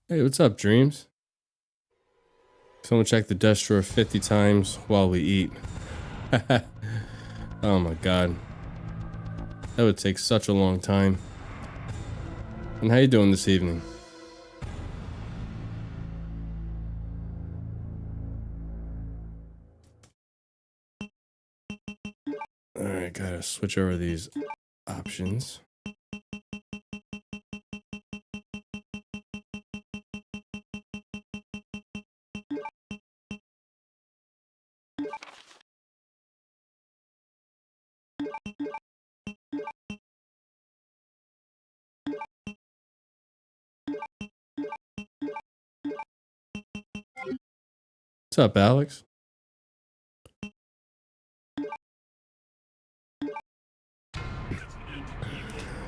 Hey, what's up, Dreams? Someone check the desk drawer 50 times while we eat. Oh my god. That would take such a long time. And how you doing this evening? Alright, gotta switch over these options. What's up, Alex?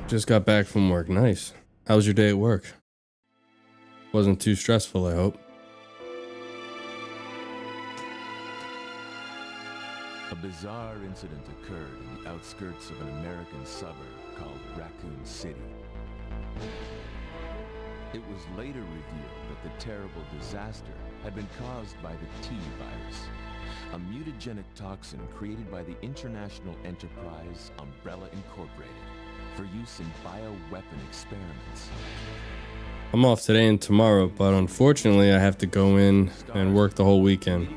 Just got back from work. Nice. How was your day at work? Wasn't too stressful, I hope. A bizarre incident occurred in the outskirts of an American suburb called Raccoon City. It was later revealed that the terrible disaster had been caused by the T virus, a mutagenic toxin created by the international enterprise Umbrella Incorporated for use in bioweapon experiments. I'm off today and tomorrow, but unfortunately I have to go in and work the whole weekend.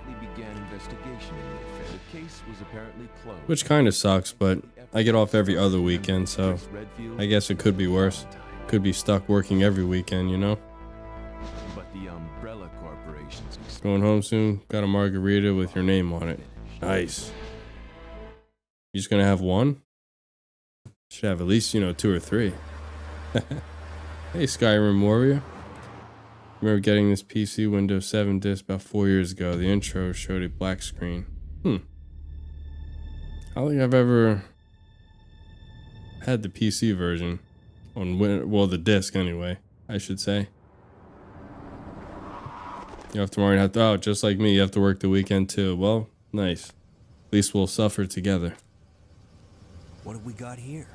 Which kind of sucks, but I get off every other weekend, so I guess it could be worse. Could be stuck working every weekend, you know? But the Umbrella Corporation's Going home soon, got a margarita with your name on it. Nice. You just gonna have one? Should have at least, 2 or 3. Hey, Skyrim Warrior. Remember getting this PC Windows 7 disc about 4 years ago. The intro showed a black screen. I don't think I've ever had the PC version on the disc anyway, I should say. You have tomorrow just like me, you have to work the weekend too. Well, nice. At least we'll suffer together. What have we got here?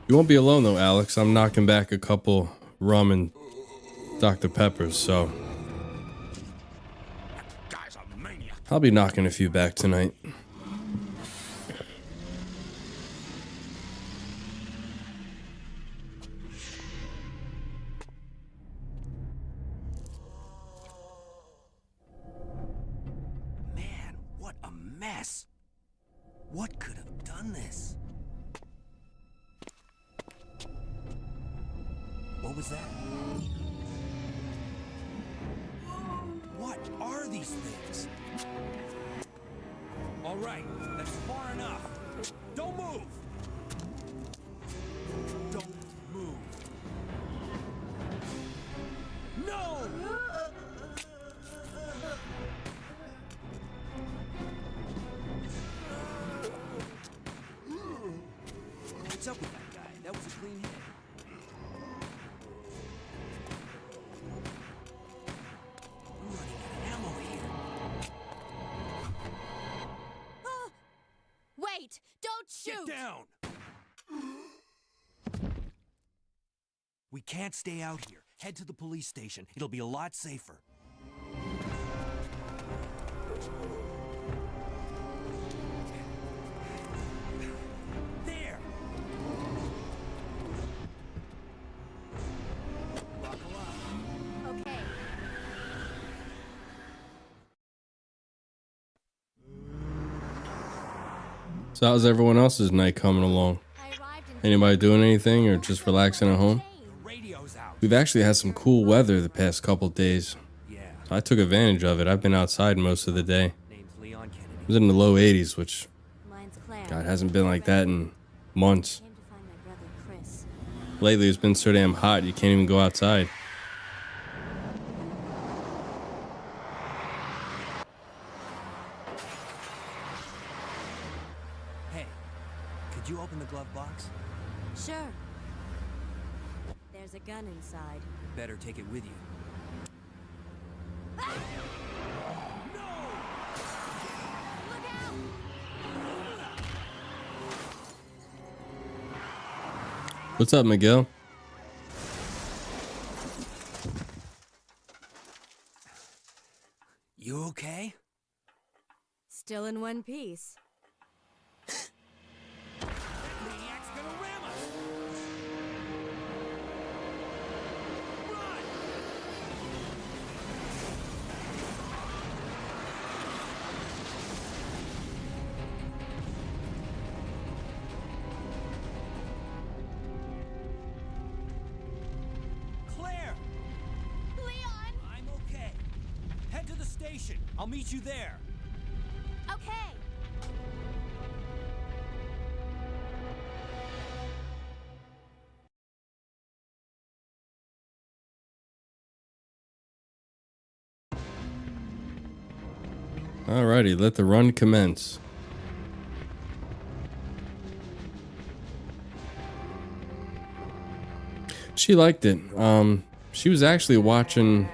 You won't be alone though, Alex. I'm knocking back a couple rum and Dr. Peppers, so I'll be knocking a few back tonight. Man, what a mess. What could have done this? What was that? What are these things? All right, that's far enough. Don't move! Don't move. No! What's up with that guy? That was a clean hit. I'm running out of ammo here. Wait! Don't shoot! Get down! We can't stay out here. Head to the police station. It'll be a lot safer. There! Buckle up. Okay. So how's everyone else's night coming along? Anybody doing anything or just relaxing at home? Radio's out. We've actually had some cool weather the past couple days. Yeah. So I took advantage of it. I've been outside most of the day. Name's Leon Kennedy. It was in the low 80s, which, Mine's Claire. God, hasn't been like that in months. Came to find my brother Chris. Lately, it's been so damn hot, you can't even go outside. Hey, could you open the glove box? Sure. There's a gun inside. Better take it with you. No! What's up, Miguel? You okay? Still in one piece. Maniac's gonna ram us! Run! Claire! Leon! I'm okay. Head to the station. I'll meet you there. Okay. Alrighty, let the run commence. She liked it. She was actually watching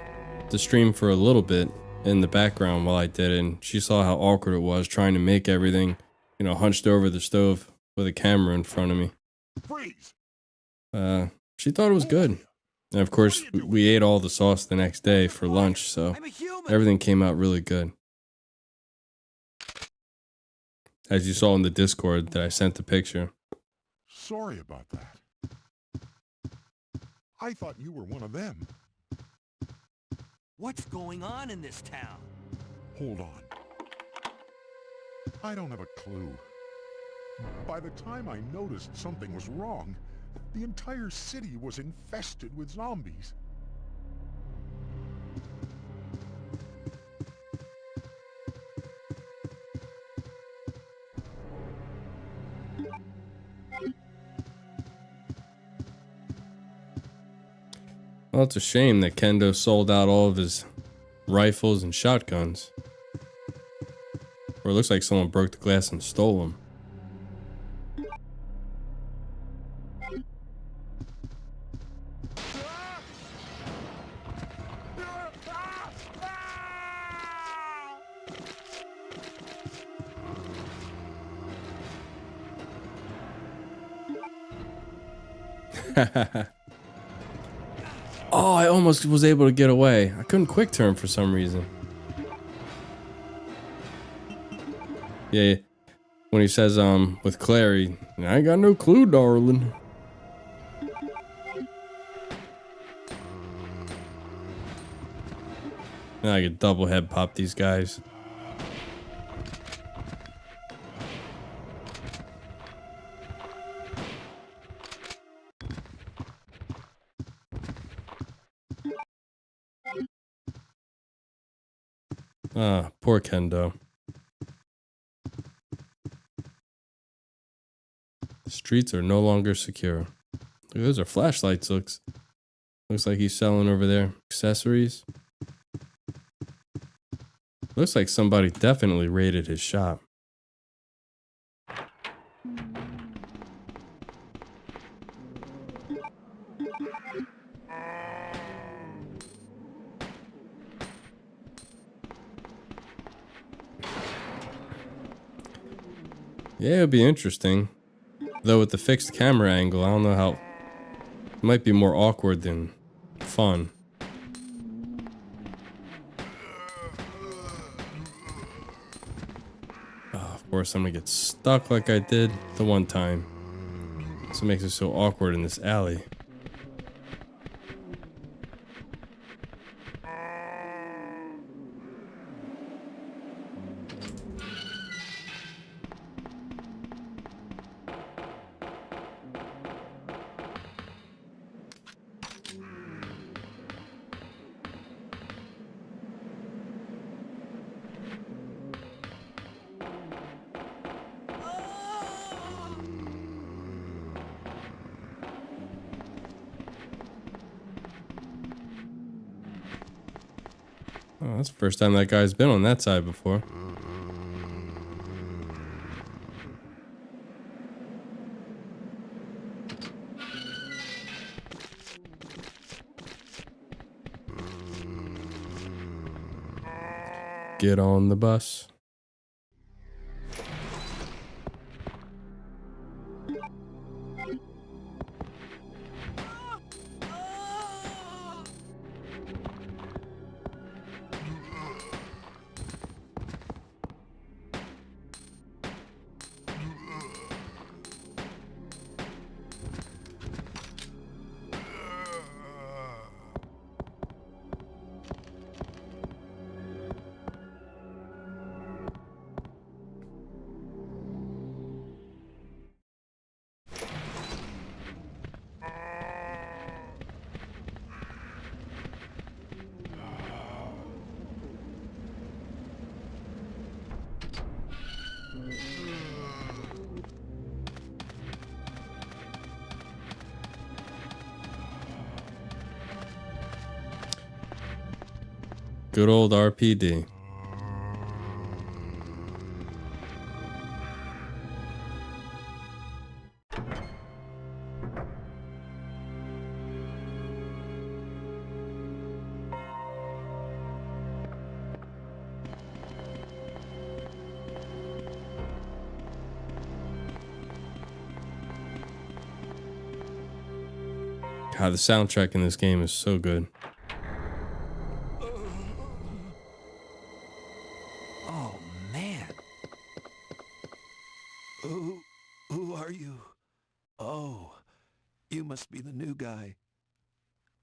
the stream for a little bit in the background while I did it, and she saw how awkward it was trying to make everything, you know, hunched over the stove with a camera in front of me. Freeze! She thought it was good. And of course, we ate all the sauce the next day for lunch, so I'm a human. everything came out really good. As you saw in the Discord that I sent the picture. Sorry about that. I thought you were one of them. What's going on in this town? Hold on. I don't have a clue. By the time I noticed something was wrong, the entire city was infested with zombies. Well, it's a shame that Kendo sold out all of his rifles and shotguns. Or it looks like someone broke the glass and stole them. Oh, I almost was able to get away. I couldn't quick turn for some reason. Yeah, when he says, with Claire, I ain't got no clue, darling. Now I could double head pop these guys. Ah, poor Kendo. The streets are no longer secure. Look, those are flashlights. Looks like he's selling over there accessories. Looks like somebody definitely raided his shop. Yeah, it'd be interesting. Though with the fixed camera angle, I don't know how... It might be more awkward than fun. Oh, of course, I'm gonna get stuck like I did the one time. That's what makes it so awkward in this alley. Oh, that's the first time that guy's been on that side before. Get on the bus. Good old RPD. God, the soundtrack in this game is so good. Oh, man. Who are you? Oh, you must be the new guy.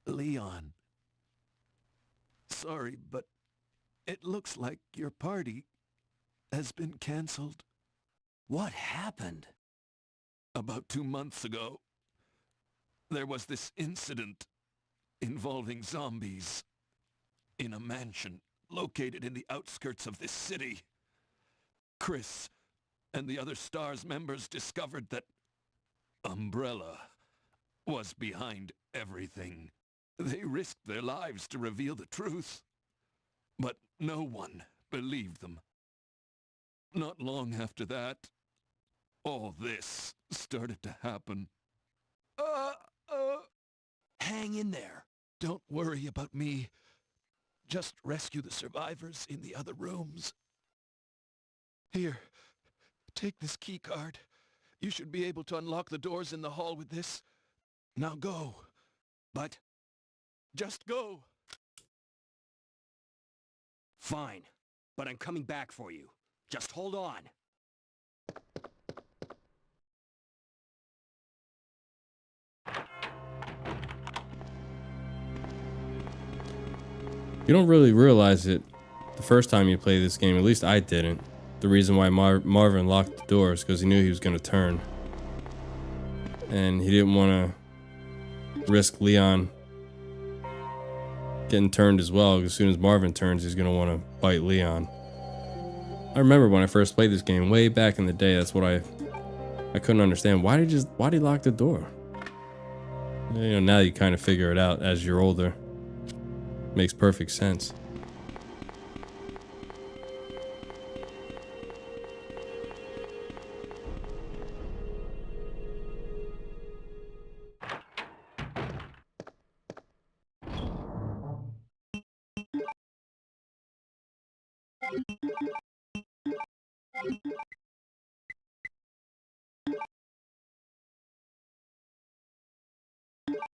Leon. Sorry, but it looks like your party has been canceled. What happened? About 2 months ago, there was this incident involving zombies in a mansion located in the outskirts of this city. Chris and the other STARS members discovered that Umbrella was behind everything. They risked their lives to reveal the truth, but no one believed them. Not long after that, all this started to happen. Hang in there. Don't worry about me. Just rescue the survivors in the other rooms. Here, take this key card. You should be able to unlock the doors in the hall with this. Now go. But Just go. fine. But I'm coming back for you. Just hold on. You don't really realize it the first time you play this game. At least I didn't. The reason why Marvin locked the doors because he knew he was going to turn. And he didn't want to risk Leon getting turned as well. As soon as Marvin turns, he's going to want to bite Leon. I remember when I first played this game way back in the day. That's what I couldn't understand. Why did he lock the door? You know, now you kind of figure it out as you're older. Makes perfect sense.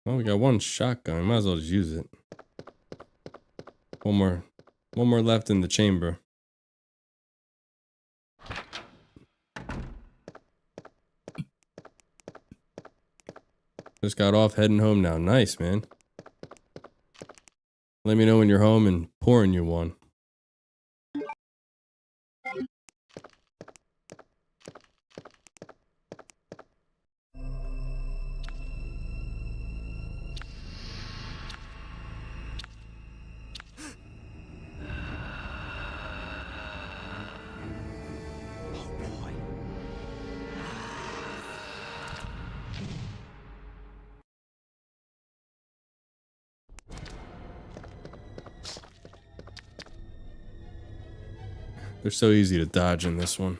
Well, we got one shotgun. Might as well just use it. One more left in the chamber. Just got off, heading home now. Nice, man. Let me know when you're home and pouring you one. They're so easy to dodge in this one.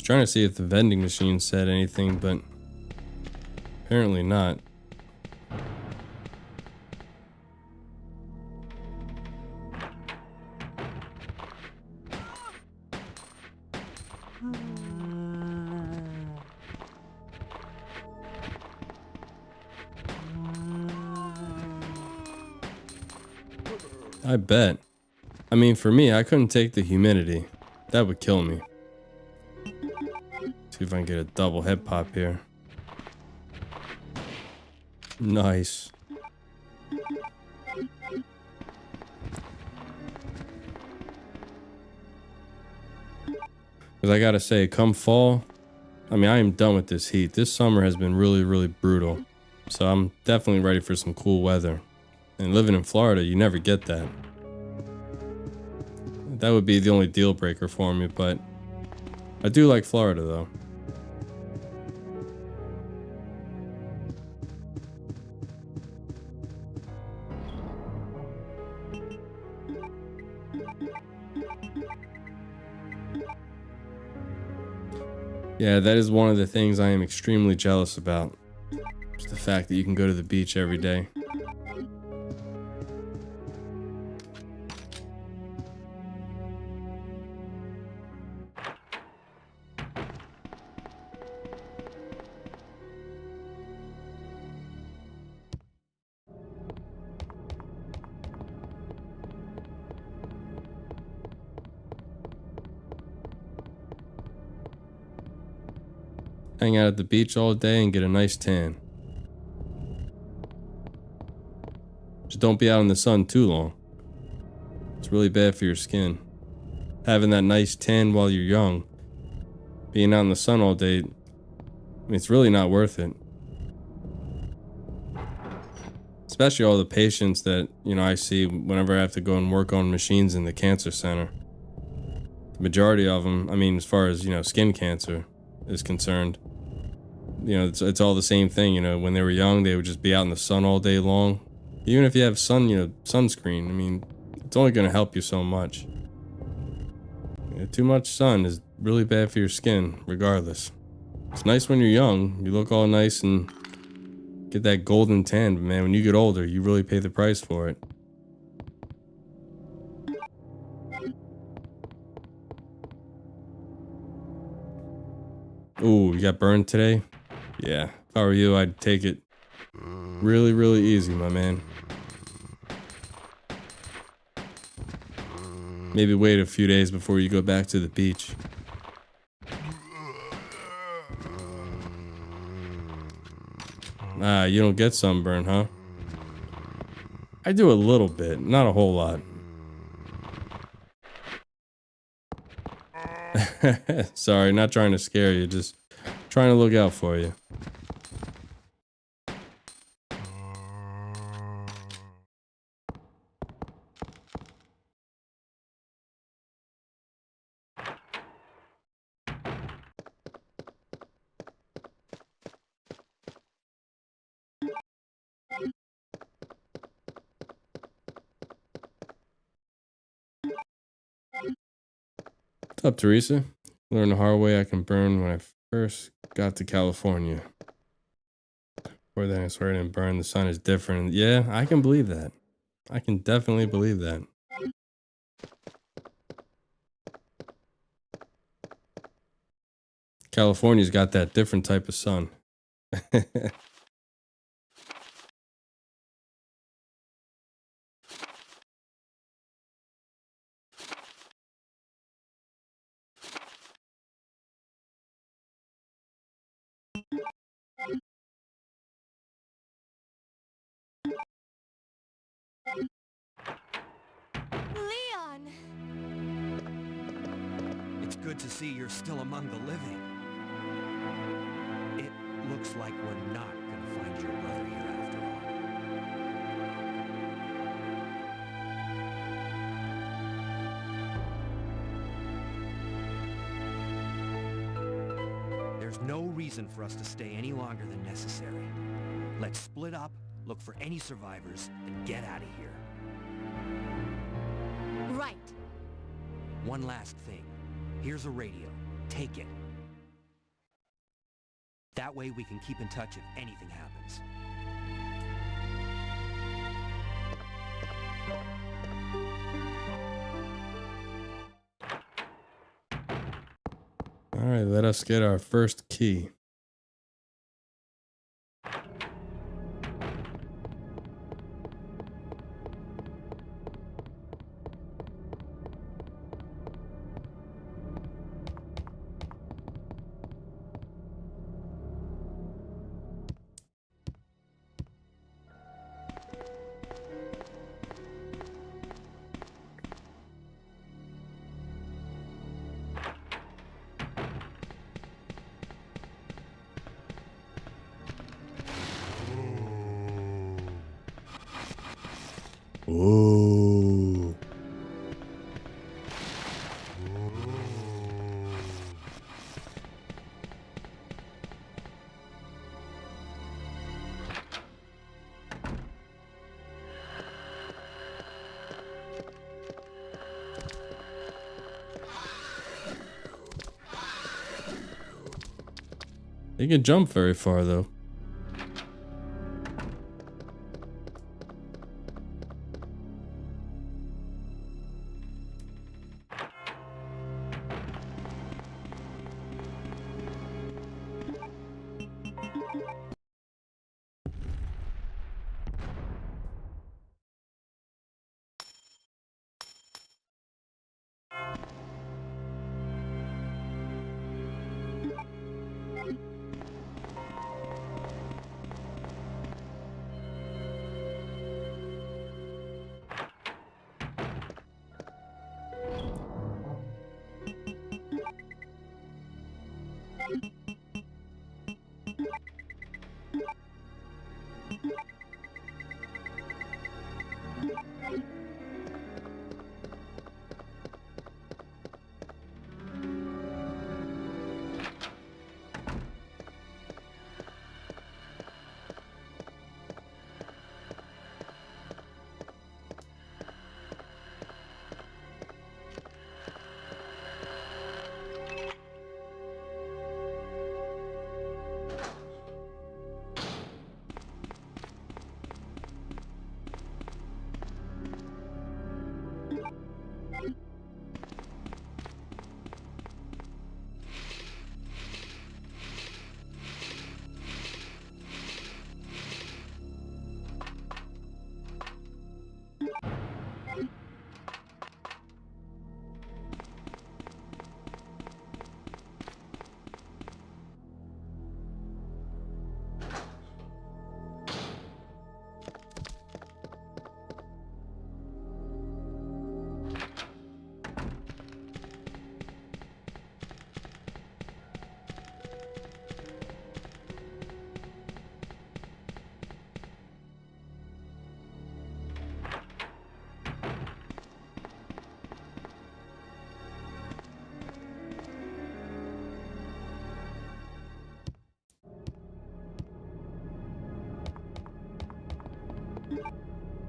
Trying to see if the vending machine said anything, but apparently not. I bet. I mean, for me, I couldn't take the humidity. That would kill me. See if I can get a double head pop here. Nice. Because I gotta say, come fall, I mean, I am done with this heat. This summer has been really, really brutal. So I'm definitely ready for some cool weather. And living in Florida, you never get that. That would be the only deal breaker for me, but I do like Florida though. Yeah, that is one of the things I am extremely jealous about. Just the fact that you can go to the beach every day. Hang out at the beach all day and get a nice tan. Just don't be out in the sun too long. It's really bad for your skin. Having that nice tan while you're young, being out in the sun all day, I mean, it's really not worth it. Especially all the patients that, you know, I see whenever I have to go and work on machines in the cancer center. The majority of them, I mean, as far as, you know, skin cancer is concerned, you know, it's all the same thing. You know, when they were young, they would just be out in the sun all day long. Even if you have sunscreen, I mean, it's only going to help you so much. You know, too much sun is really bad for your skin, regardless. It's nice when you're young. You look all nice and get that golden tan, but man, when you get older, you really pay the price for it. Ooh, you got burned today? Yeah, if I were you, I'd take it really, really easy, my man. Maybe wait a few days before you go back to the beach. Ah, you don't get sunburn, huh? I do a little bit, not a whole lot. Sorry, not trying to scare you, just trying to look out for you. What's up, Teresa? Learned the hard way I can burn when I first got to California. Before then, I swear I didn't burn. The sun is different. Yeah, I can believe that. I can definitely believe that. California's got that different type of sun. Leon! It's good to see you're still among the living. It looks like we're not gonna find your brother here after all. There's no reason for us to stay any longer than necessary. Let's split up, look for any survivors, and get out of here. Right. One last thing. Here's a radio. Take it. That way we can keep in touch if anything happens. All right, let us get our first key. Ooh. They can jump very far though.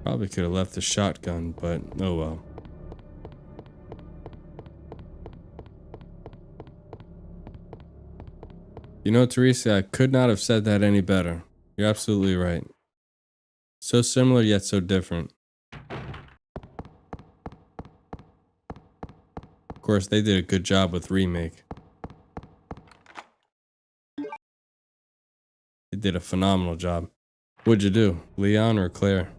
Probably could have left the shotgun, but oh well. You know, Teresa, I could not have said that any better. You're absolutely right. So similar yet so different. Of course, they did a good job with remake. They did a phenomenal job. What'd you do, Leon or Claire?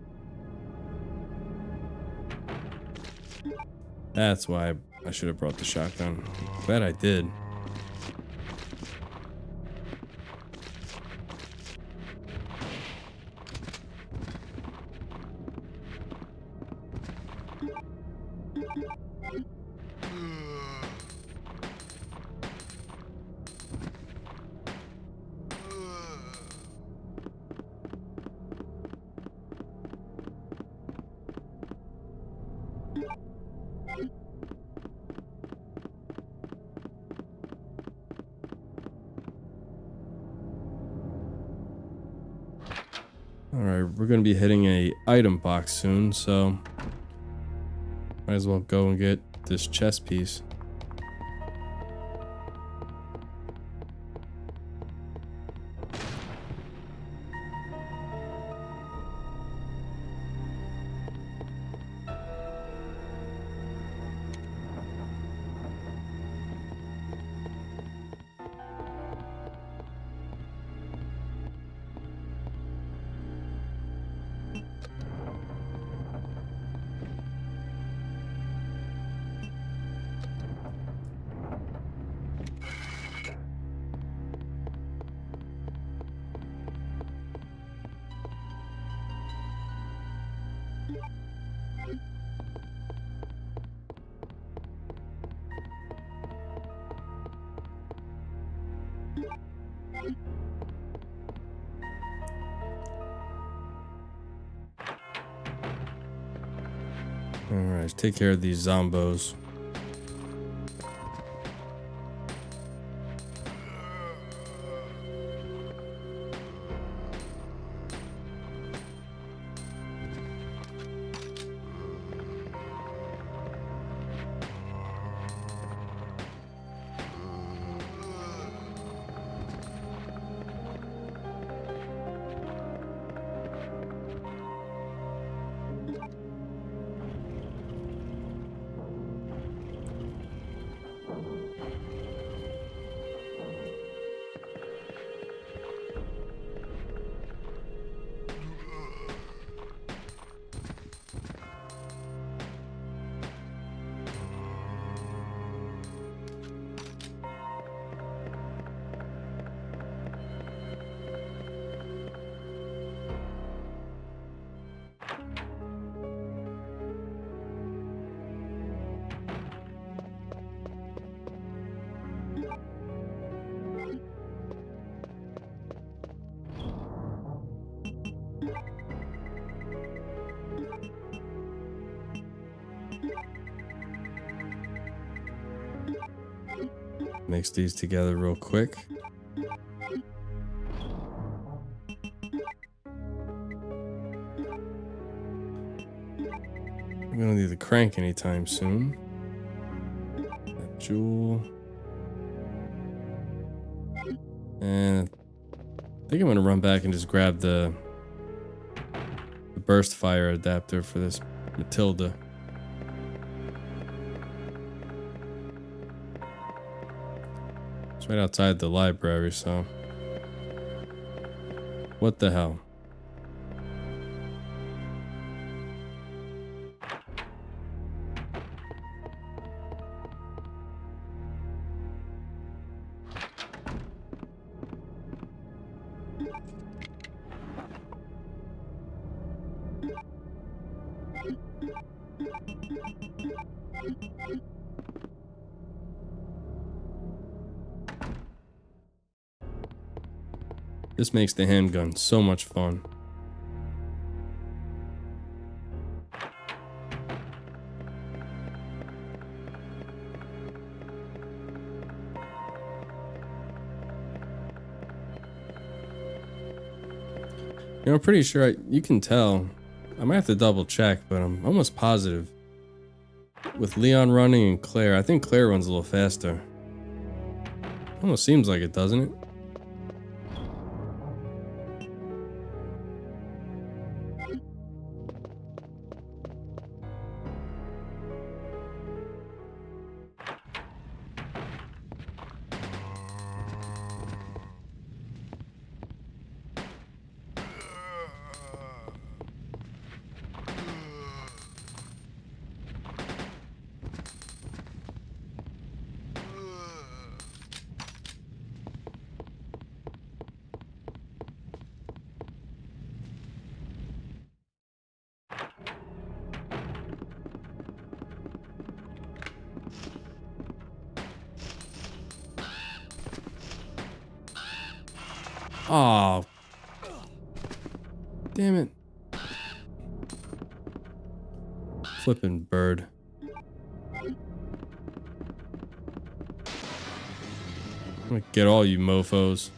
That's why I should have brought the shotgun. Glad I did. Alright, we're gonna be hitting a item box soon, so might as well go and get this chest piece. Alright, take care of these zombos. Mix these together real quick. We don't need the crank anytime soon. That jewel. And I think I'm gonna run back and just grab the burst fire adapter for this Matilda. It's right outside the library, so what the hell? This makes the handgun so much fun. You know, I'm pretty sure you can tell. I might have to double check, but I'm almost positive. With Leon running and Claire, I think Claire runs a little faster. Almost seems like it, doesn't it? Oh, damn it. Flippin' bird. I'm gonna get all you mofos.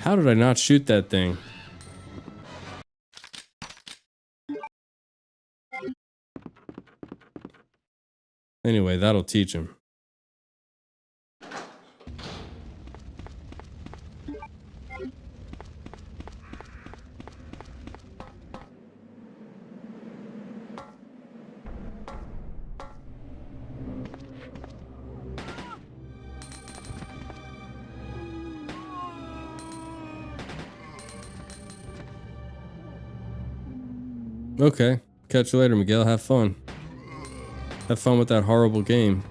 How did I not shoot that thing? Anyway, that'll teach him. Okay. Catch you later, Miguel. Have fun. Have fun with that horrible game.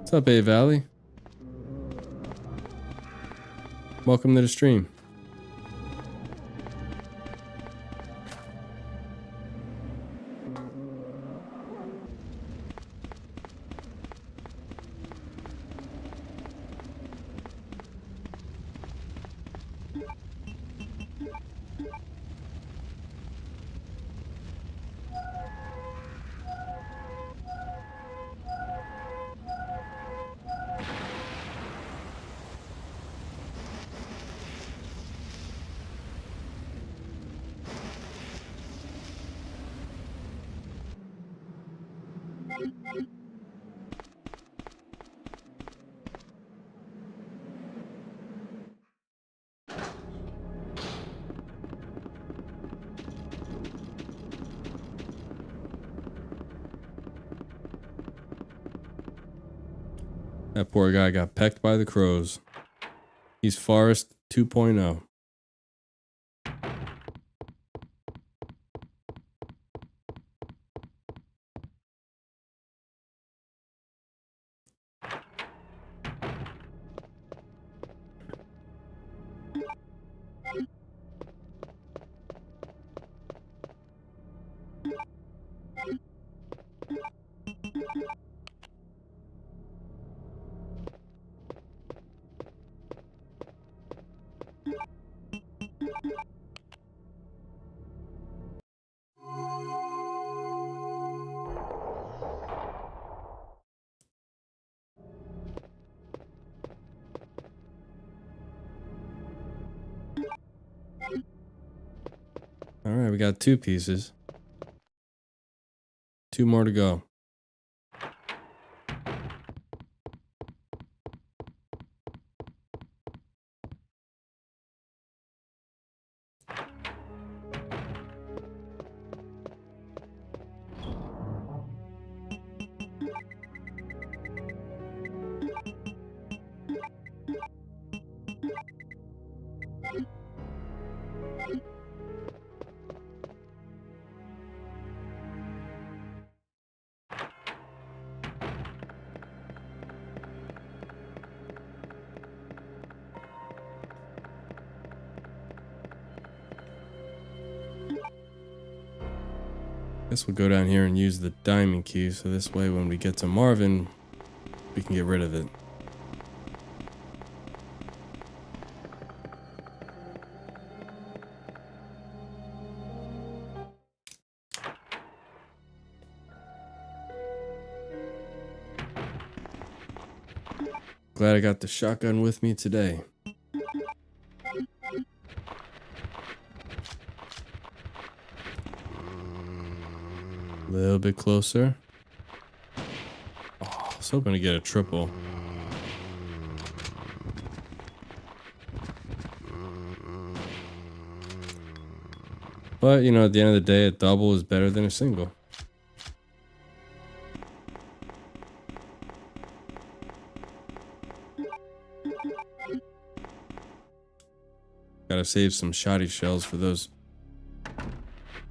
What's up, A Valley? Welcome to the stream. That poor guy got pecked by the crows. He's Forrest 2.0. All right, we got 2 pieces. 2 more to go. Guess we'll go down here and use the diamond key, so this way when we get to Marvin, we can get rid of it. Glad I got the shotgun with me today. A little bit closer. Oh, I was hoping to get a triple. But, you know, at the end of the day, a double is better than a single. Gotta save some shoddy shells for those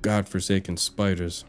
godforsaken spiders.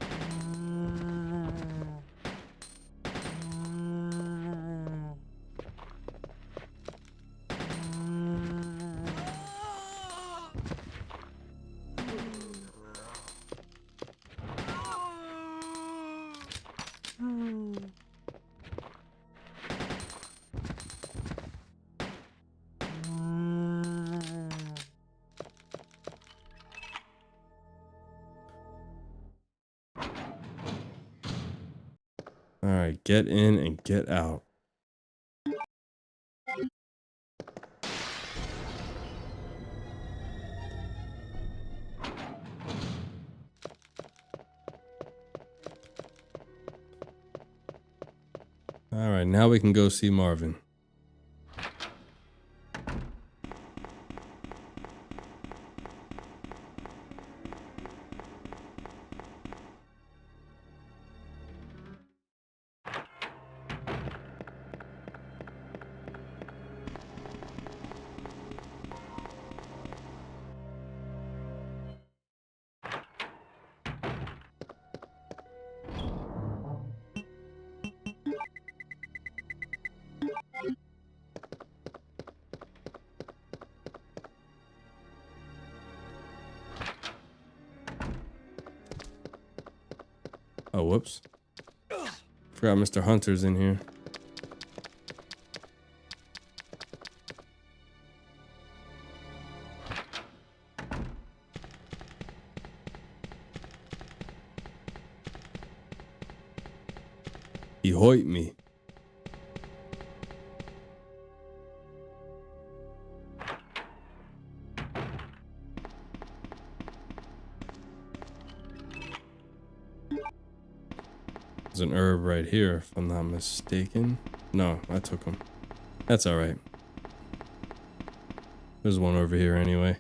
All right, get in and get out. All right, now we can go see Marvin. Oh, whoops. Forgot Mr. Hunter's in here. He hoit me. There's an herb right here, if I'm not mistaken. No, I took him. That's alright. There's one over here anyway.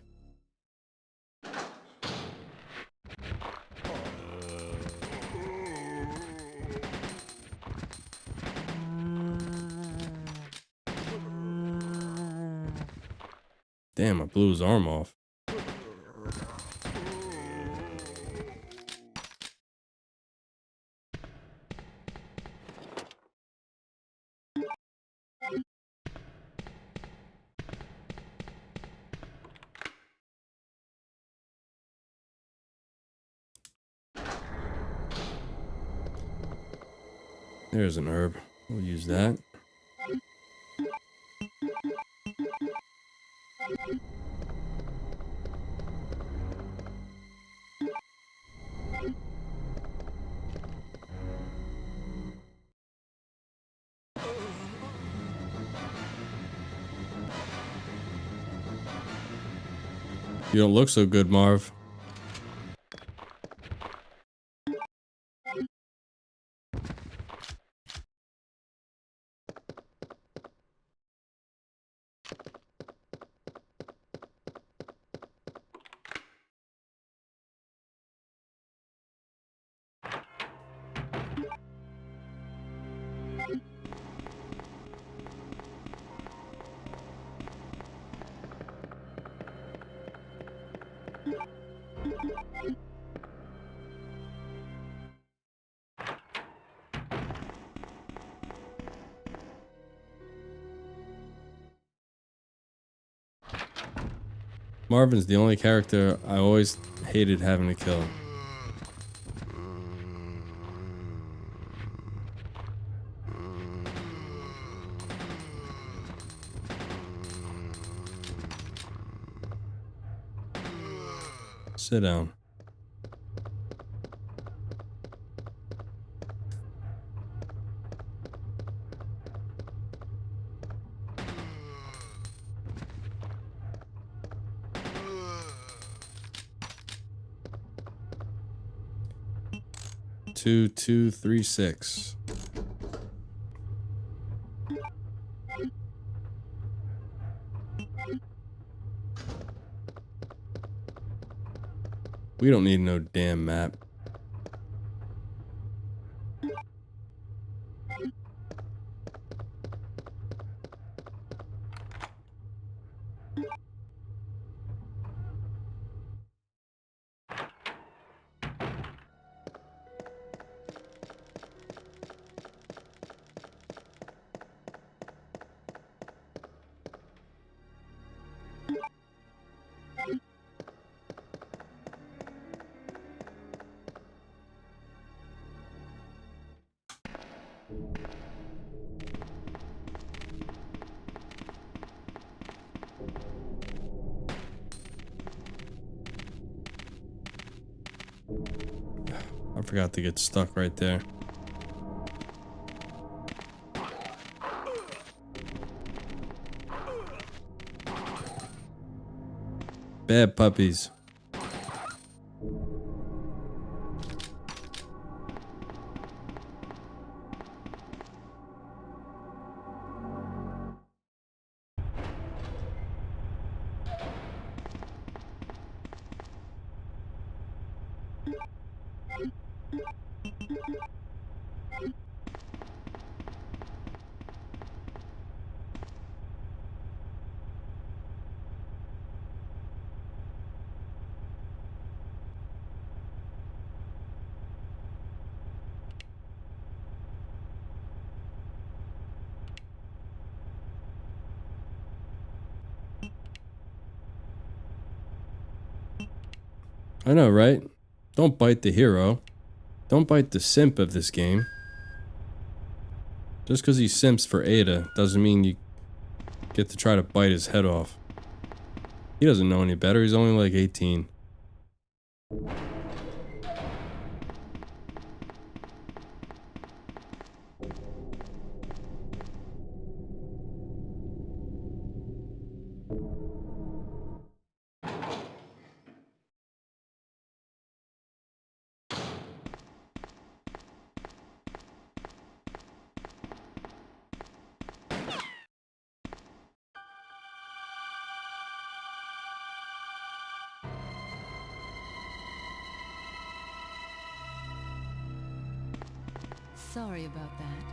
Damn, I blew his arm off. There's an herb. We'll use that. You don't look so good, Marv. Marvin's the only character I always hated having to kill. Sit down. Two, 2, 3, 6. We don't need no damn map. I forgot to get stuck right there. Bad puppies. I know, right? Don't bite the hero. Don't bite the simp of this game. Just because he simps for Ada doesn't mean you get to try to bite his head off. He doesn't know any better. He's only like 18. Sorry about that.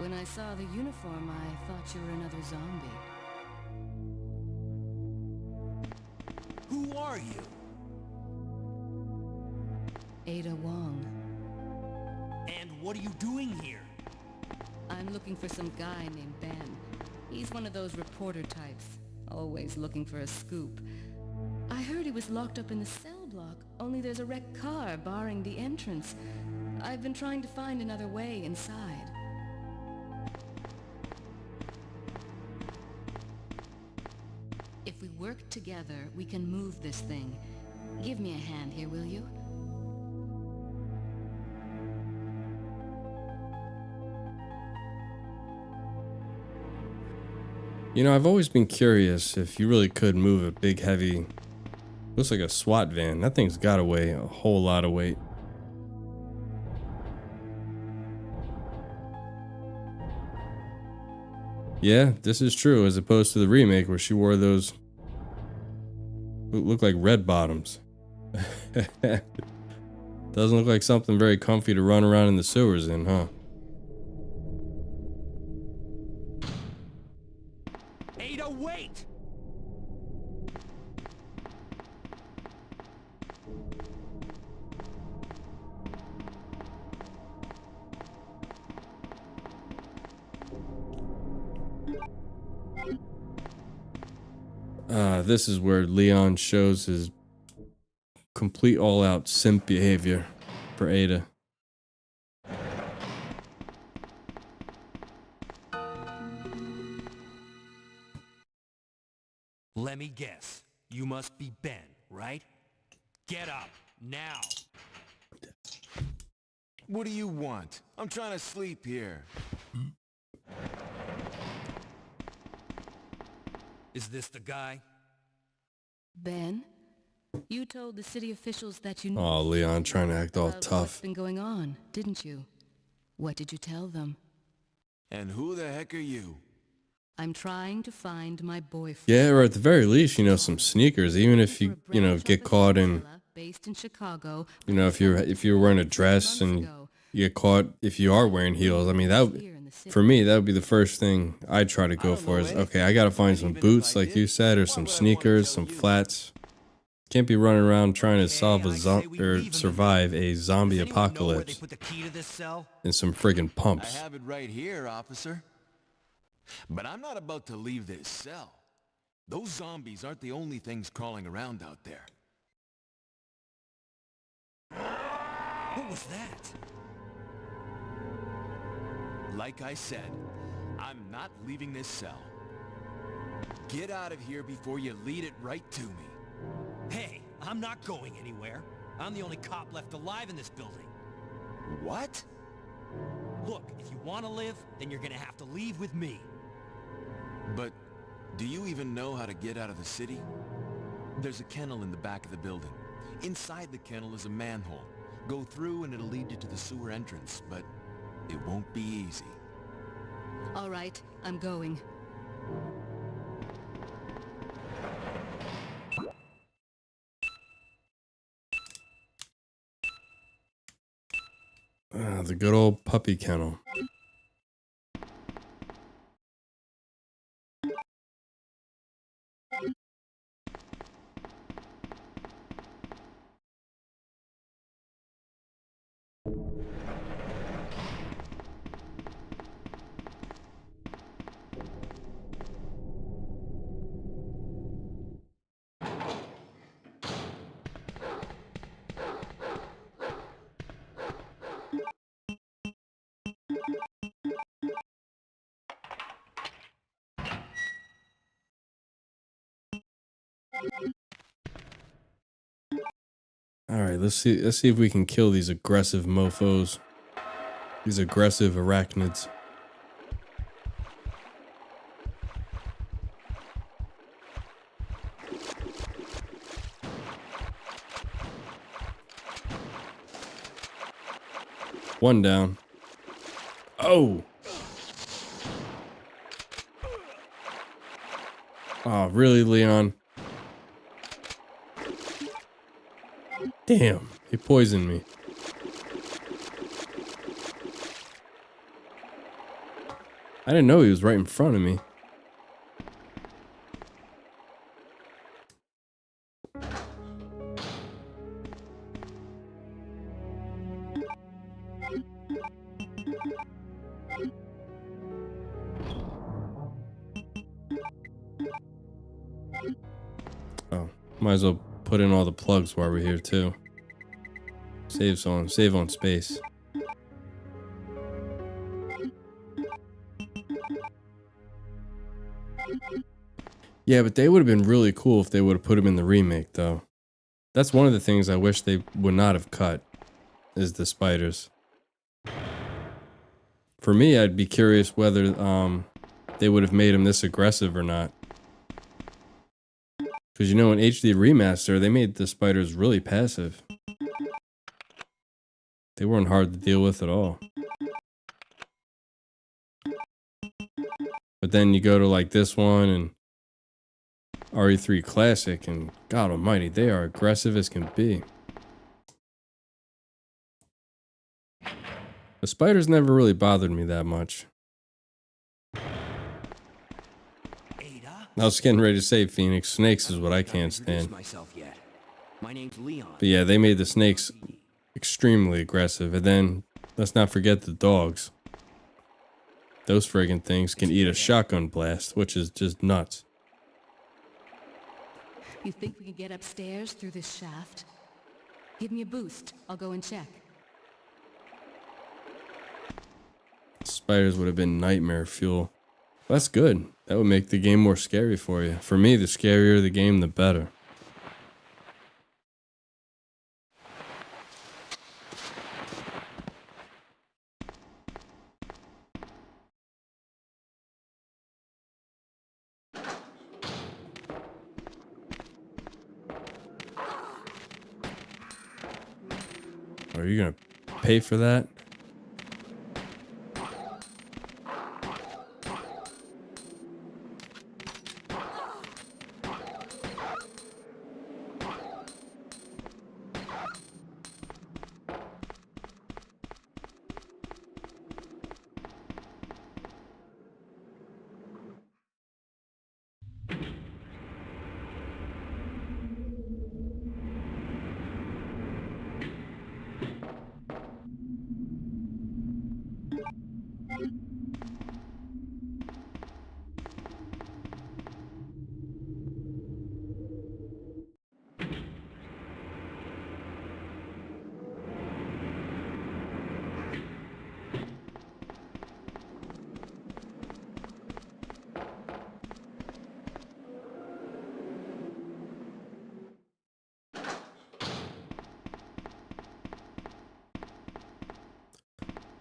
When I saw the uniform, I thought you were another zombie. Who are you? Ada Wong. And what are you doing here? I'm looking for some guy named Ben. He's one of those reporter types, always looking for a scoop. I heard he was locked up in the cell block, only there's a wrecked car barring the entrance. I've been trying to find another way inside. If we work together, we can move this thing. Give me a hand here, will you? You know, I've always been curious if you really could move a big, heavy... Looks like a SWAT van. That thing's gotta weigh a whole lot of weight. Yeah, this is true, as opposed to the remake where she wore those... look like red bottoms. Doesn't look like something very comfy to run around in the sewers in, huh? Ada, wait! This is where Leon shows his complete all-out simp behavior for Ada. Let me guess. You must be Ben, right? Get up, now. What do you want? I'm trying to sleep here. Is this the guy? Ben? You told the city officials that you knew... Oh, Leon trying to act all about What's tough. been going on, didn't you? What did you tell them? And who the heck are you? I'm trying to find my boyfriend. Yeah, or at the very least, you know, some sneakers. Even if you, you know, get caught in, based in Chicago, you know, if you're wearing a dress and you get caught if you are wearing heels. I mean, for me, that would be the first thing I'd try to go for is, okay, I gotta find some boots, like you said, or some sneakers, some flats. Can't be running around trying to solve survive a zombie apocalypse in some friggin' I pumps. have it right here, officer. But I'm not about to leave this cell. Those zombies aren't the only things crawling around out there. What was that? Like I said, I'm not leaving this cell. Get out of here before you lead it right to me. Hey, I'm not going anywhere. I'm the only cop left alive in this building. What? Look, if you want to live, then you're gonna have to leave with me. But do you even know how to get out of the city? There's a kennel in the back of the building. Inside the kennel is a manhole. Go through and it'll lead you to the sewer entrance, but it won't be easy. All right, I'm going. The good old puppy kennel. All right, let's see if we can kill these aggressive mofos. These aggressive arachnids. One down. Oh. Oh, really, Leon? Damn, he poisoned me. I didn't know he was right in front of me. Oh, might as well put in all the plugs while we're here too. Save on space. Yeah, but they would have been really cool if they would have put them in the remake, though. That's one of the things I wish they would not have cut, is the spiders. For me, I'd be curious whether they would have made them this aggressive or not. Because, you know, in HD Remaster, they made the spiders really passive. They weren't hard to deal with at all. But then you go to like this one and RE3 Classic, and God almighty, they are aggressive as can be. The spiders never really bothered me that much. Ada? I was getting ready to say Phoenix. Snakes is what I can't stand. My name's Leon. But yeah, they made the snakes extremely aggressive. And then, let's not forget the dogs. Those friggin' things can eat a shotgun blast, which is just nuts. You think we can get upstairs through this shaft? Give me a boost. I'll go and check. Spiders would have been nightmare fuel. That's good. That would make the game more scary for you. For me, the scarier the game, the better. Are you gonna pay for that?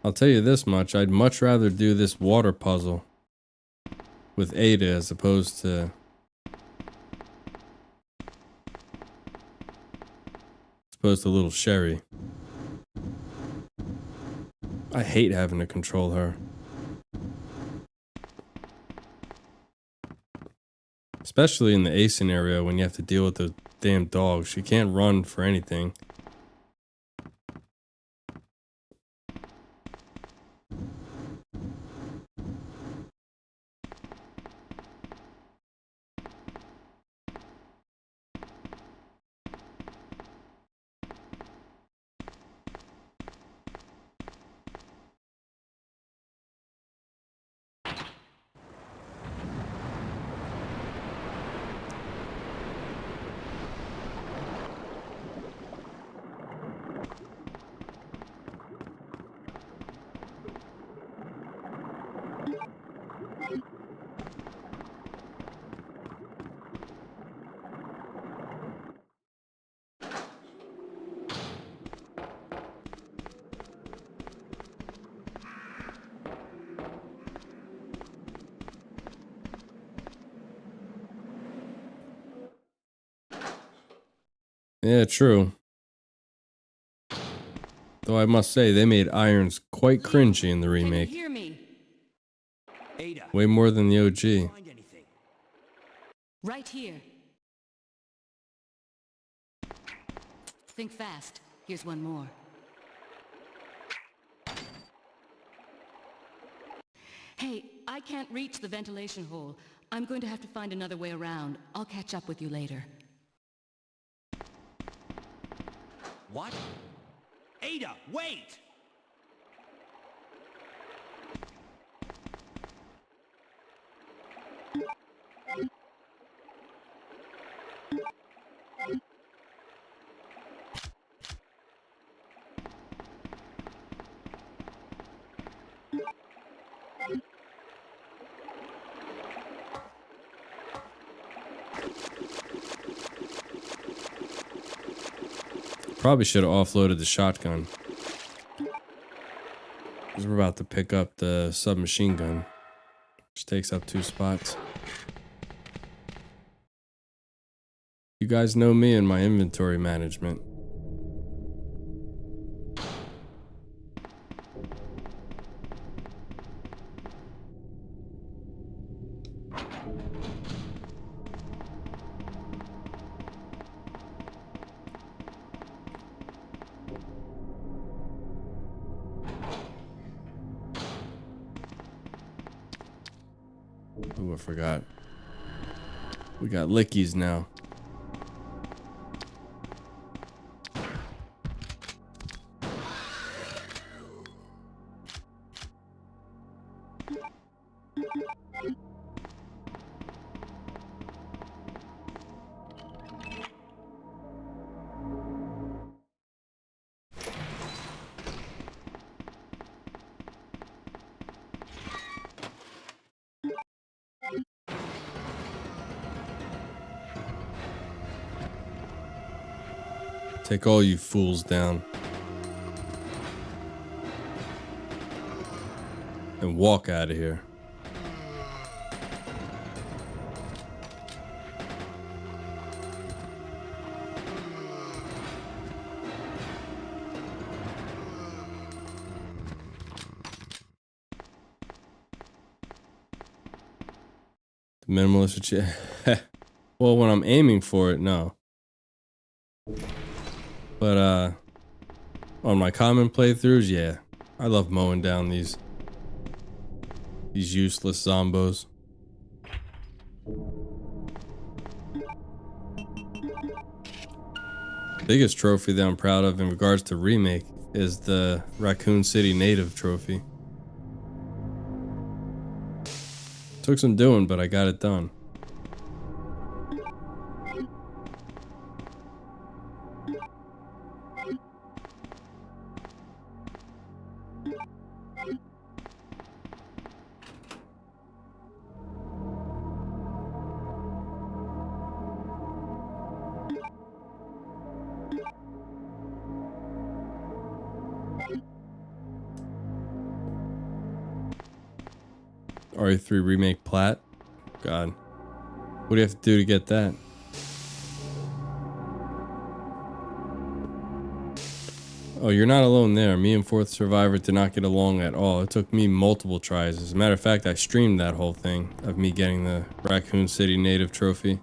I'll tell you this much, I'd much rather do this water puzzle with Ada as opposed to little Sherry. I hate having to control her. Especially in the A scenario when you have to deal with those damn dogs. She can't run for anything. Yeah, true. Though I must say, they made irons quite cringy in the Can you remake. hear me? Ada, Way more than the OG. find anything? Right here. Think fast. Here's one more. Hey, I can't reach the ventilation hole. I'm going to have to find another way around. I'll catch up with you later. What? Ada, wait! Probably should have offloaded the shotgun. Because we're about to pick up the submachine gun, which takes up 2 spots. You guys know me and my inventory management. Ooh, I forgot. We got lickies now. Take all you fools down. And walk out of here. The minimalist. Well, when I'm aiming for it, no. But on my common playthroughs, yeah, I love mowing down these useless zombos. Biggest trophy that I'm proud of in regards to remake is the Raccoon City native trophy. Took some doing, but I got it done. RE3 remake plat. God. What do you have to do to get that? Oh, you're not alone there. Me and Fourth Survivor did not get along at all. It took me multiple tries. As a matter of fact, I streamed that whole thing of me getting the Raccoon City native trophy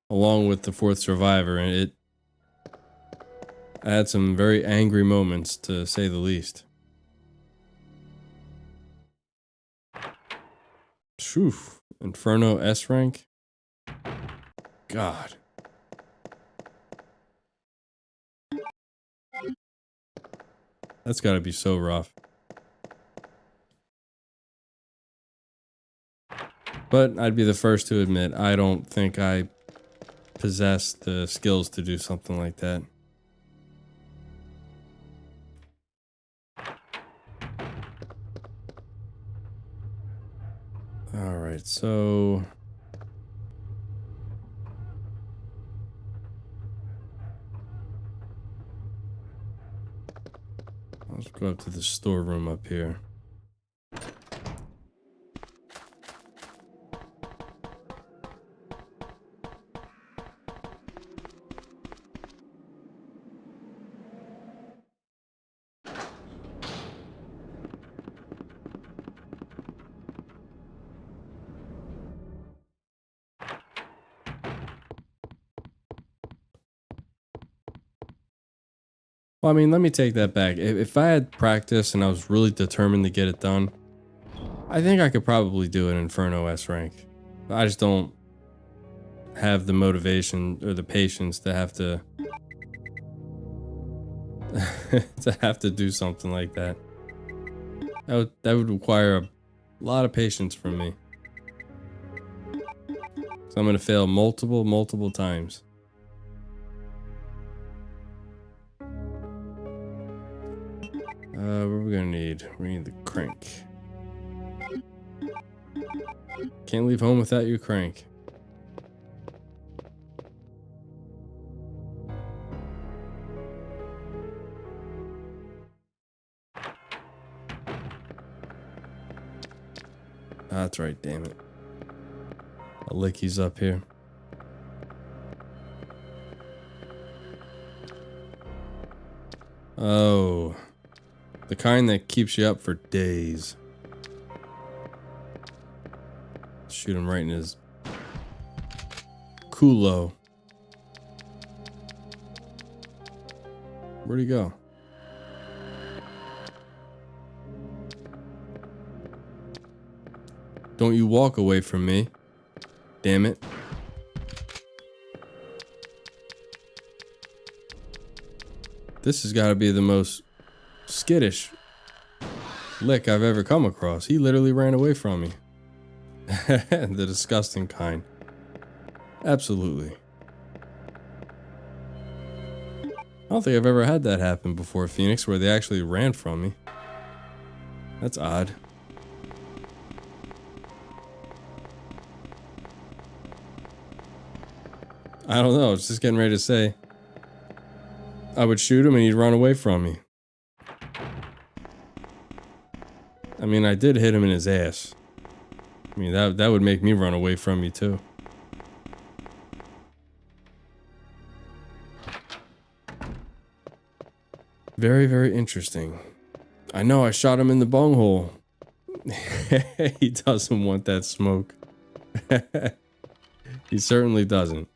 along with the Fourth Survivor, and I had some very angry moments, to say the least. Phew. Inferno S rank? God. That's gotta be so rough. But I'd be the first to admit, I don't think I possess the skills to do something like that. Alright, so let's go up to the storeroom up here. Well, I mean, let me take that back. If I had practice and I was really determined to get it done, I think I could probably do an Inferno S rank. I just don't have the motivation or the patience to have to to have to do something like that. That would require a lot of patience from me. So I'm gonna fail multiple times. What are we gonna need? We need the crank. Can't leave home without your crank. That's right, damn it. A licky's up here. Oh. The kind that keeps you up for days. Shoot him right in his culo. Where'd he go? Don't you walk away from me. Damn it. This has got to be the most skittish lick I've ever come across. He literally ran away from me. The disgusting kind. Absolutely. I don't think I've ever had that happen before, Phoenix, where they actually ran from me. That's odd. I don't know. I was just getting ready to say I would shoot him and he'd run away from me. I mean, I did hit him in his ass. I mean, that would make me run away from you too. Very, very interesting. I know I shot him in the bunghole. He doesn't want that smoke. He certainly doesn't.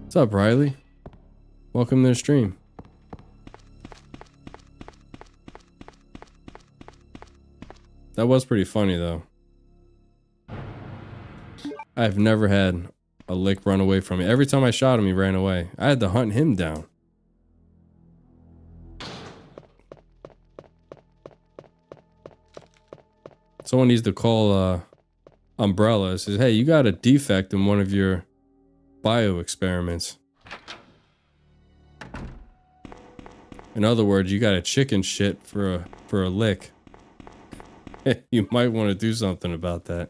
What's up, Riley? Welcome to the stream. That was pretty funny, though. I've never had a lick run away from me. Every time I shot him, he ran away. I had to hunt him down. Someone needs to call Umbrella and says, hey, you got a defect in one of your bio experiments. In other words, you got a chicken shit for a lick. You might want to do something about that.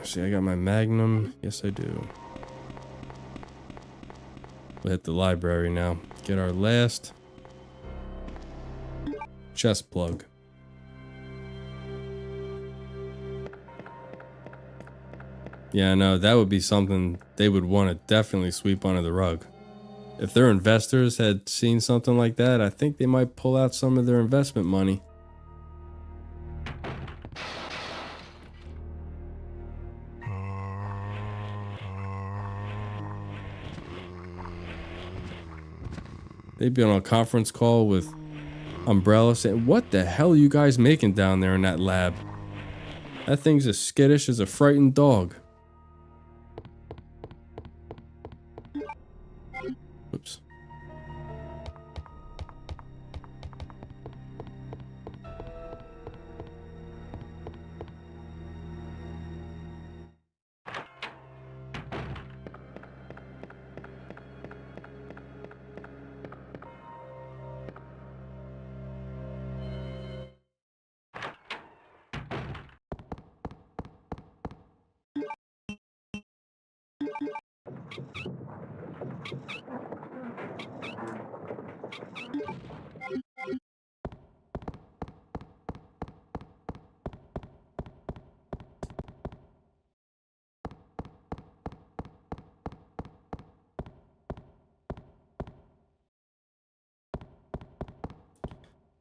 See, I got my Magnum. Yes, I do. We'll hit the library now. Get our last chest plug. Yeah, no, that would be something they would want to definitely sweep under the rug. If their investors had seen something like that, I think they might pull out some of their investment money. They'd be on a conference call with Umbrella saying, what the hell are you guys making down there in that lab? That thing's as skittish as a frightened dog. Oops.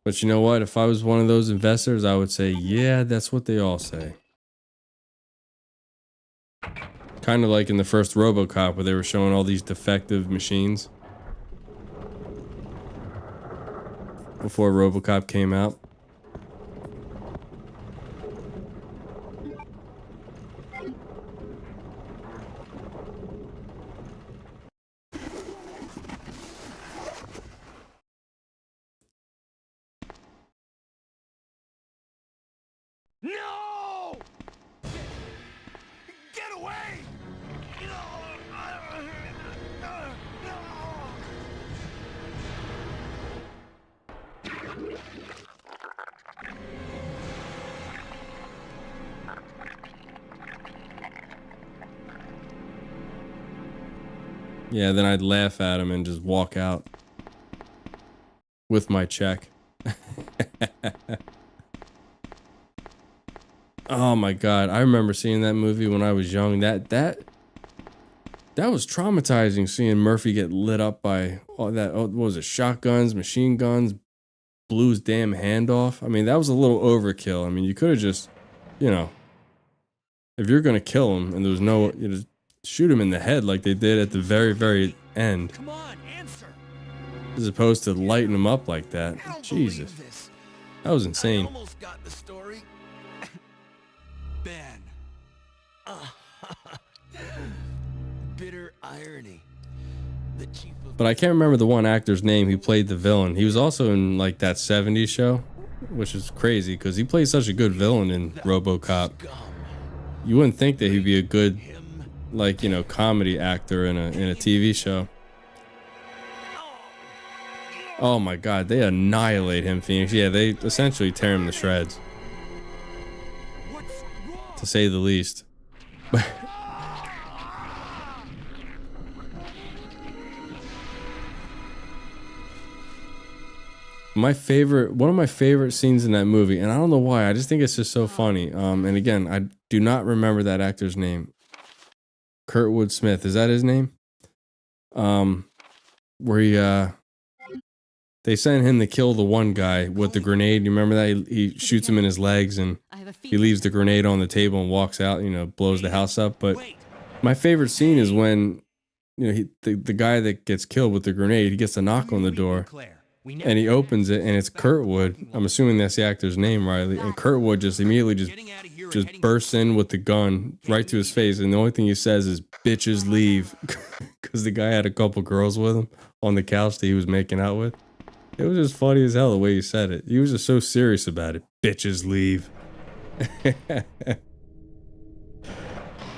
But you know what? If I was one of those investors, I would say, yeah, that's what they all say. Kind of like in the first RoboCop where they were showing all these defective machines before RoboCop came out. No! Get away! Yeah, then I'd laugh at him and just walk out with my check. Oh my God. I remember seeing that movie when I was young. That was traumatizing, seeing Murphy get lit up by all that. Oh, what was it? Shotguns, machine guns, blew his damn hand off. I mean, that was a little overkill. I mean, you could have just, you know, if you're going to kill him and there was no, you know, shoot him in the head like they did at the very, very end. Come on, answer. As opposed to lighting him up like that. Jesus. That was insane. I almost got the story. Ben. Bitter irony. The chief of But I can't remember the one actor's name who played the villain. He was also in like that 70s show, which is crazy because he played such a good villain in RoboCop. You wouldn't think that he'd be a good, like, you know, comedy actor in a TV show. Oh my God, they annihilate him, Phoenix. Yeah, they essentially tear him to shreds, to say the least. One of my favorite scenes in that movie, and I don't know why, I just think it's just so funny. And again, I do not remember that actor's name. Kurtwood Smith, is that his name? Where he they sent him to kill the one guy with the grenade. You remember that? He shoots him in his legs and he leaves the grenade on the table and walks out, you know, blows the house up. But my favorite scene is when, you know, the guy that gets killed with the grenade, he gets a knock on the door and he opens it and it's Kurtwood. I'm assuming that's the actor's name, Riley. And Kurtwood just immediately just bursts in with the gun right to his face. And the only thing he says is, bitches leave. Because the guy had a couple girls with him on the couch that he was making out with. It was just funny as hell the way he said it. He was just so serious about it. Bitches leave.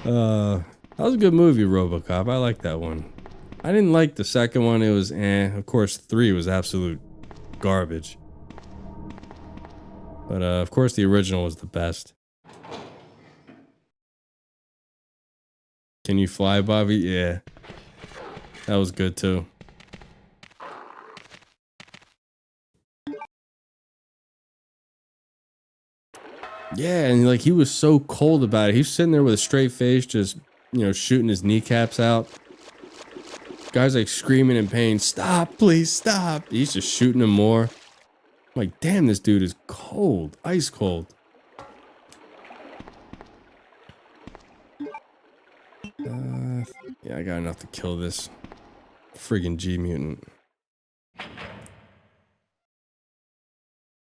That was a good movie, RoboCop. I like that one. I didn't like the second one. It was Of course, 3 was absolute garbage. But of course, the original was the best. Can you fly, Bobby? Yeah. That was good too. Yeah, and like he was so cold about it. He's sitting there with a straight face, just, you know, shooting his kneecaps out. Guy's like screaming in pain, stop, please stop. He's just shooting him more. I'm like, damn, this dude is cold, ice cold. Yeah, I got enough to kill this friggin' G mutant.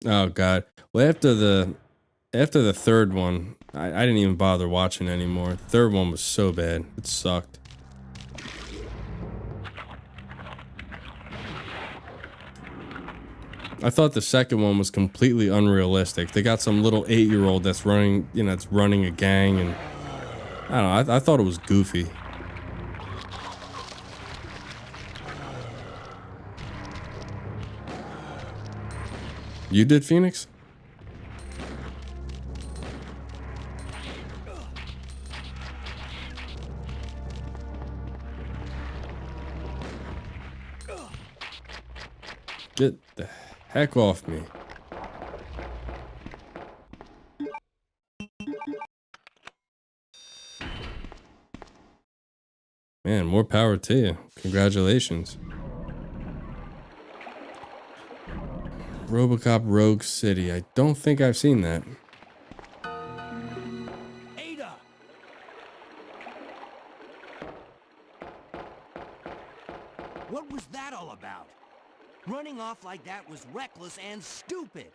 Oh God. Well, after the third one, I didn't even bother watching anymore. The third one was so bad. It sucked. I thought the second one was completely unrealistic. They got some little 8-year-old that's running, you know, it's running a gang, and I don't know, I thought it was goofy. You did, Phoenix? Get the heck off me. Man, more power to you. Congratulations. RoboCop Rogue City. I don't think I've seen that. Ada! What was that all about? Running off like that was reckless and stupid.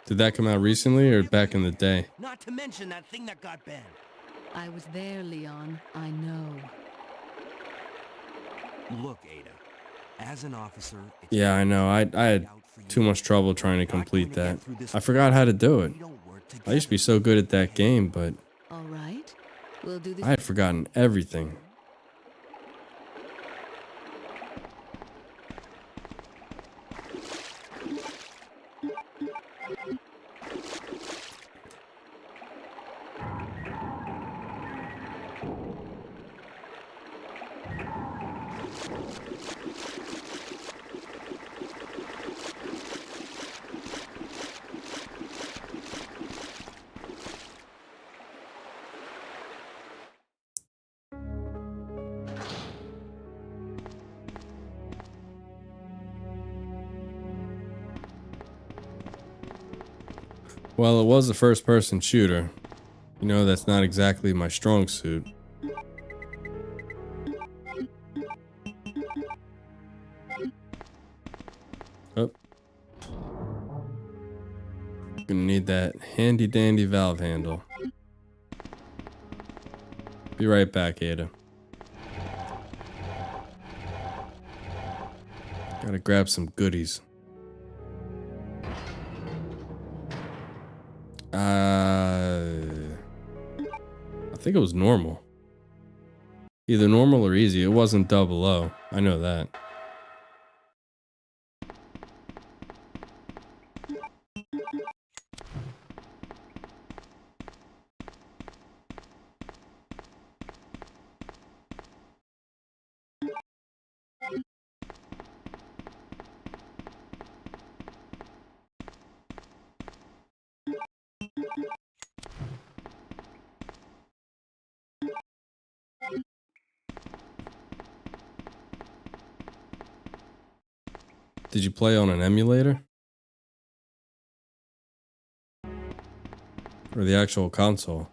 Did that come out recently or back in the day? Not to mention that thing that got Ben. I was there, Leon. I know. Look, Ada. As an officer... Yeah, I know. I had too much trouble trying to complete that. I forgot how to do it. I used to be so good at that game, but All right. We'll do this. I had forgotten everything. Well, it was a first-person shooter. You know, that's not exactly my strong suit. Oh. Gonna need that handy-dandy valve handle. Be right back, Ada. Gotta grab some goodies. I think it was normal. Either normal or easy. It wasn't 00. I know that. Did you play on an emulator? Or the actual console?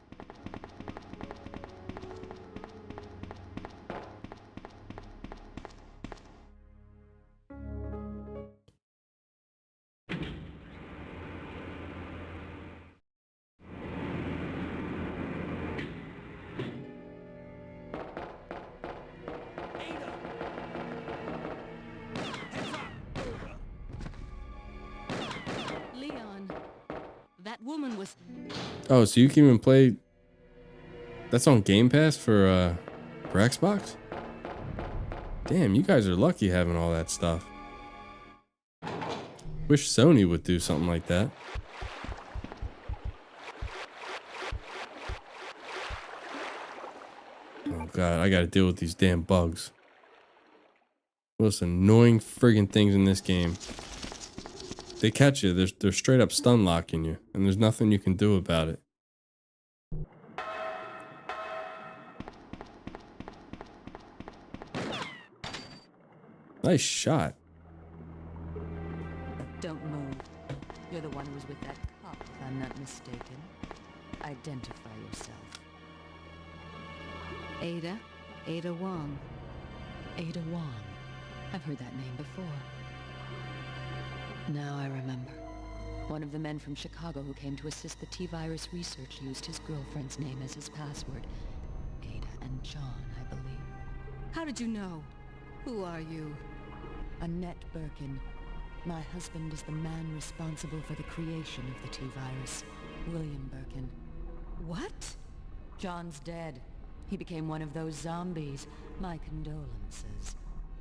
Leon, that woman was... Oh, so you can even play... That's on Game Pass for Xbox? Damn, you guys are lucky having all that stuff. Wish Sony would do something like that. Oh god, I gotta deal with these damn bugs. Most annoying friggin' things in this game. They catch you, they're straight up stun locking you, and there's nothing you can do about it. Nice shot. Don't move. You're the one who was with that cop, if I'm not mistaken. Identify yourself. Ada Wong. Ada Wong. I've heard that name before. Now I remember. One of the men from Chicago who came to assist the T-virus research used his girlfriend's name as his password. Ada and John, I believe. How did you know? Who are you? Annette Birkin. My husband is the man responsible for the creation of the T-virus. William Birkin. What? John's dead. He became one of those zombies. My condolences.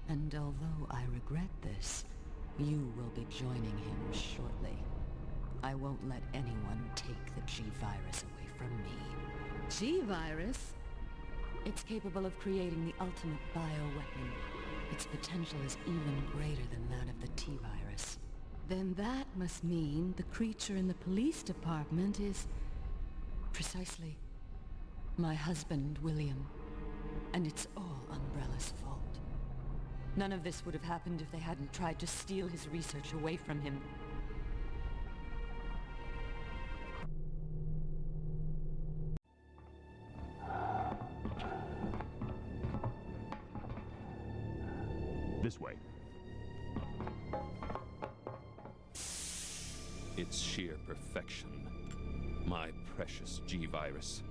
And although I regret this, you will be joining him shortly. I won't let anyone take the G-virus away from me. G-virus? It's capable of creating the ultimate bioweapon. Its potential is even greater than that of the T-virus. Then that must mean the creature in the police department is... Precisely. My husband, William. And it's all Umbrella's fault. None of this would have happened if they hadn't tried to steal his research away from him. This way. It's sheer perfection. My precious G-Virus.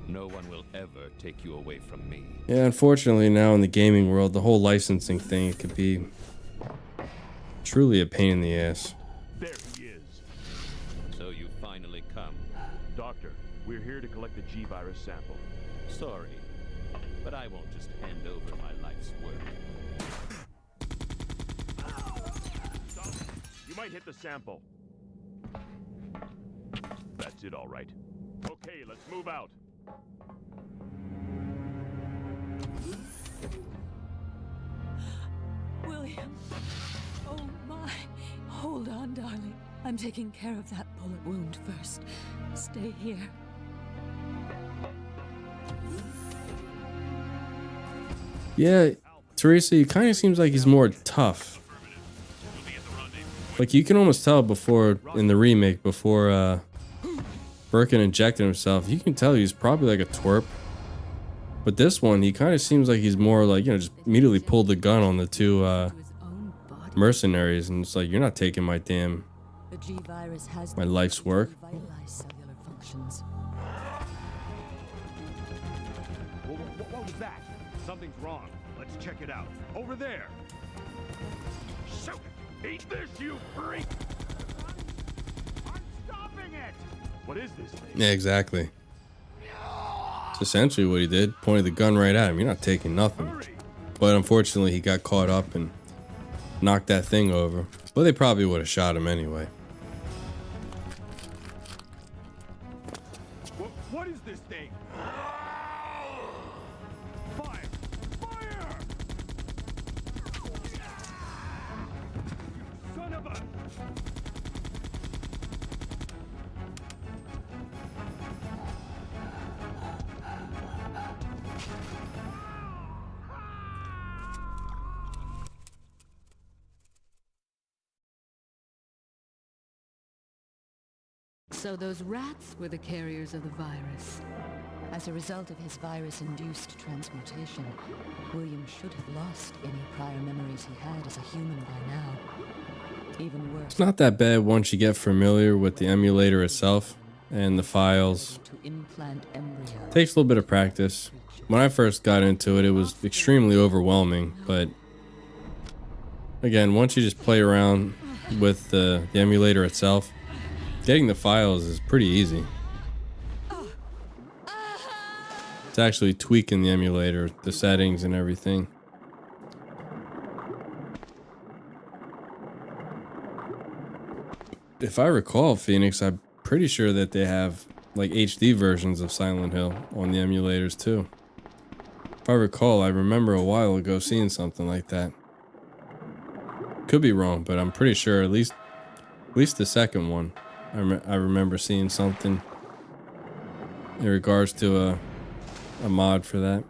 No one will ever take you away from me. Yeah, unfortunately now in the gaming world, the whole licensing thing could be truly a pain in the ass. There he is. So you finally come. Doctor, we're here to collect the G-Virus sample. Sorry, but I won't just hand over my life's work. Stop. You might hit the sample. That's it, all right. Okay, let's move out. William. Oh my. Hold on, darling. I'm taking care of that bullet wound first. Stay here. Yeah, Teresa, he kind of seems like he's more tough. Like you can almost tell before, in the remake, before Birkin injected himself, you can tell he's probably like a twerp. But this one, he kind of seems like he's more like, you know, just immediately pulled the gun on the two mercenaries, and it's like, you're not taking my damn, my life's work. What was that? Something's wrong. Let's check it out. Over there. Shoot! Eat this, you freak! I'm stopping it! What is this thing? Yeah, exactly. It's essentially what he did. Pointed the gun right at him. You're not taking nothing. But unfortunately, he got caught up and knocked that thing over. But they probably would have shot him anyway. What is this thing? Fire! Fire! Son of a... So those rats were the carriers of the virus. As a result of his virus-induced transmutation, William should have lost any prior memories he had as a human by now. Even worse, It's not that bad once you get familiar with the emulator itself and the files. to implant embryos. Takes a little bit of practice. When I first got into it, it was extremely overwhelming, but again, once you just play around with the emulator itself, getting the files is pretty easy. It's actually tweaking the emulator, the settings and everything. If I recall, Phoenix, I'm pretty sure that they have like HD versions of Silent Hill on the emulators too. If I recall, I remember a while ago seeing something like that. Could be wrong, but I'm pretty sure at least the second one. I remember seeing something in regards to a mod for that.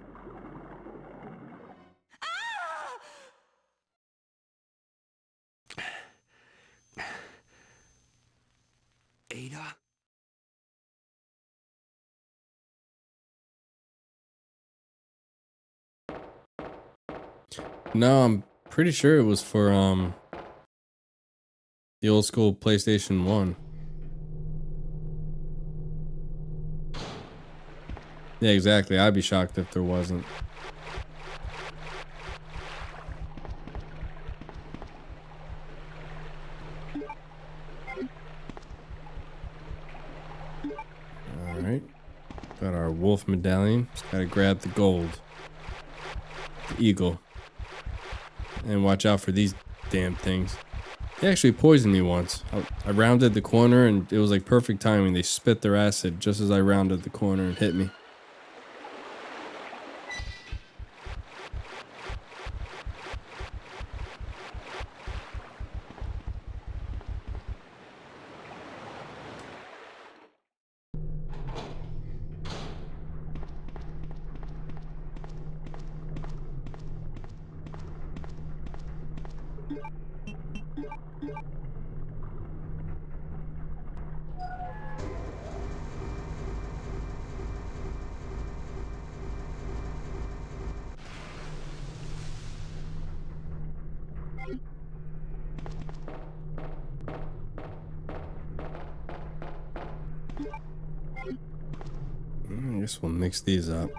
Ada? No, I'm pretty sure it was for the old school PlayStation 1. Yeah, exactly. I'd be shocked if there wasn't. Alright. Got our wolf medallion. Just gotta grab the gold. The eagle. And watch out for these damn things. They actually poisoned me once. I rounded the corner and it was like perfect timing. They spit their acid just as I rounded the corner and hit me. I guess we'll mix these up.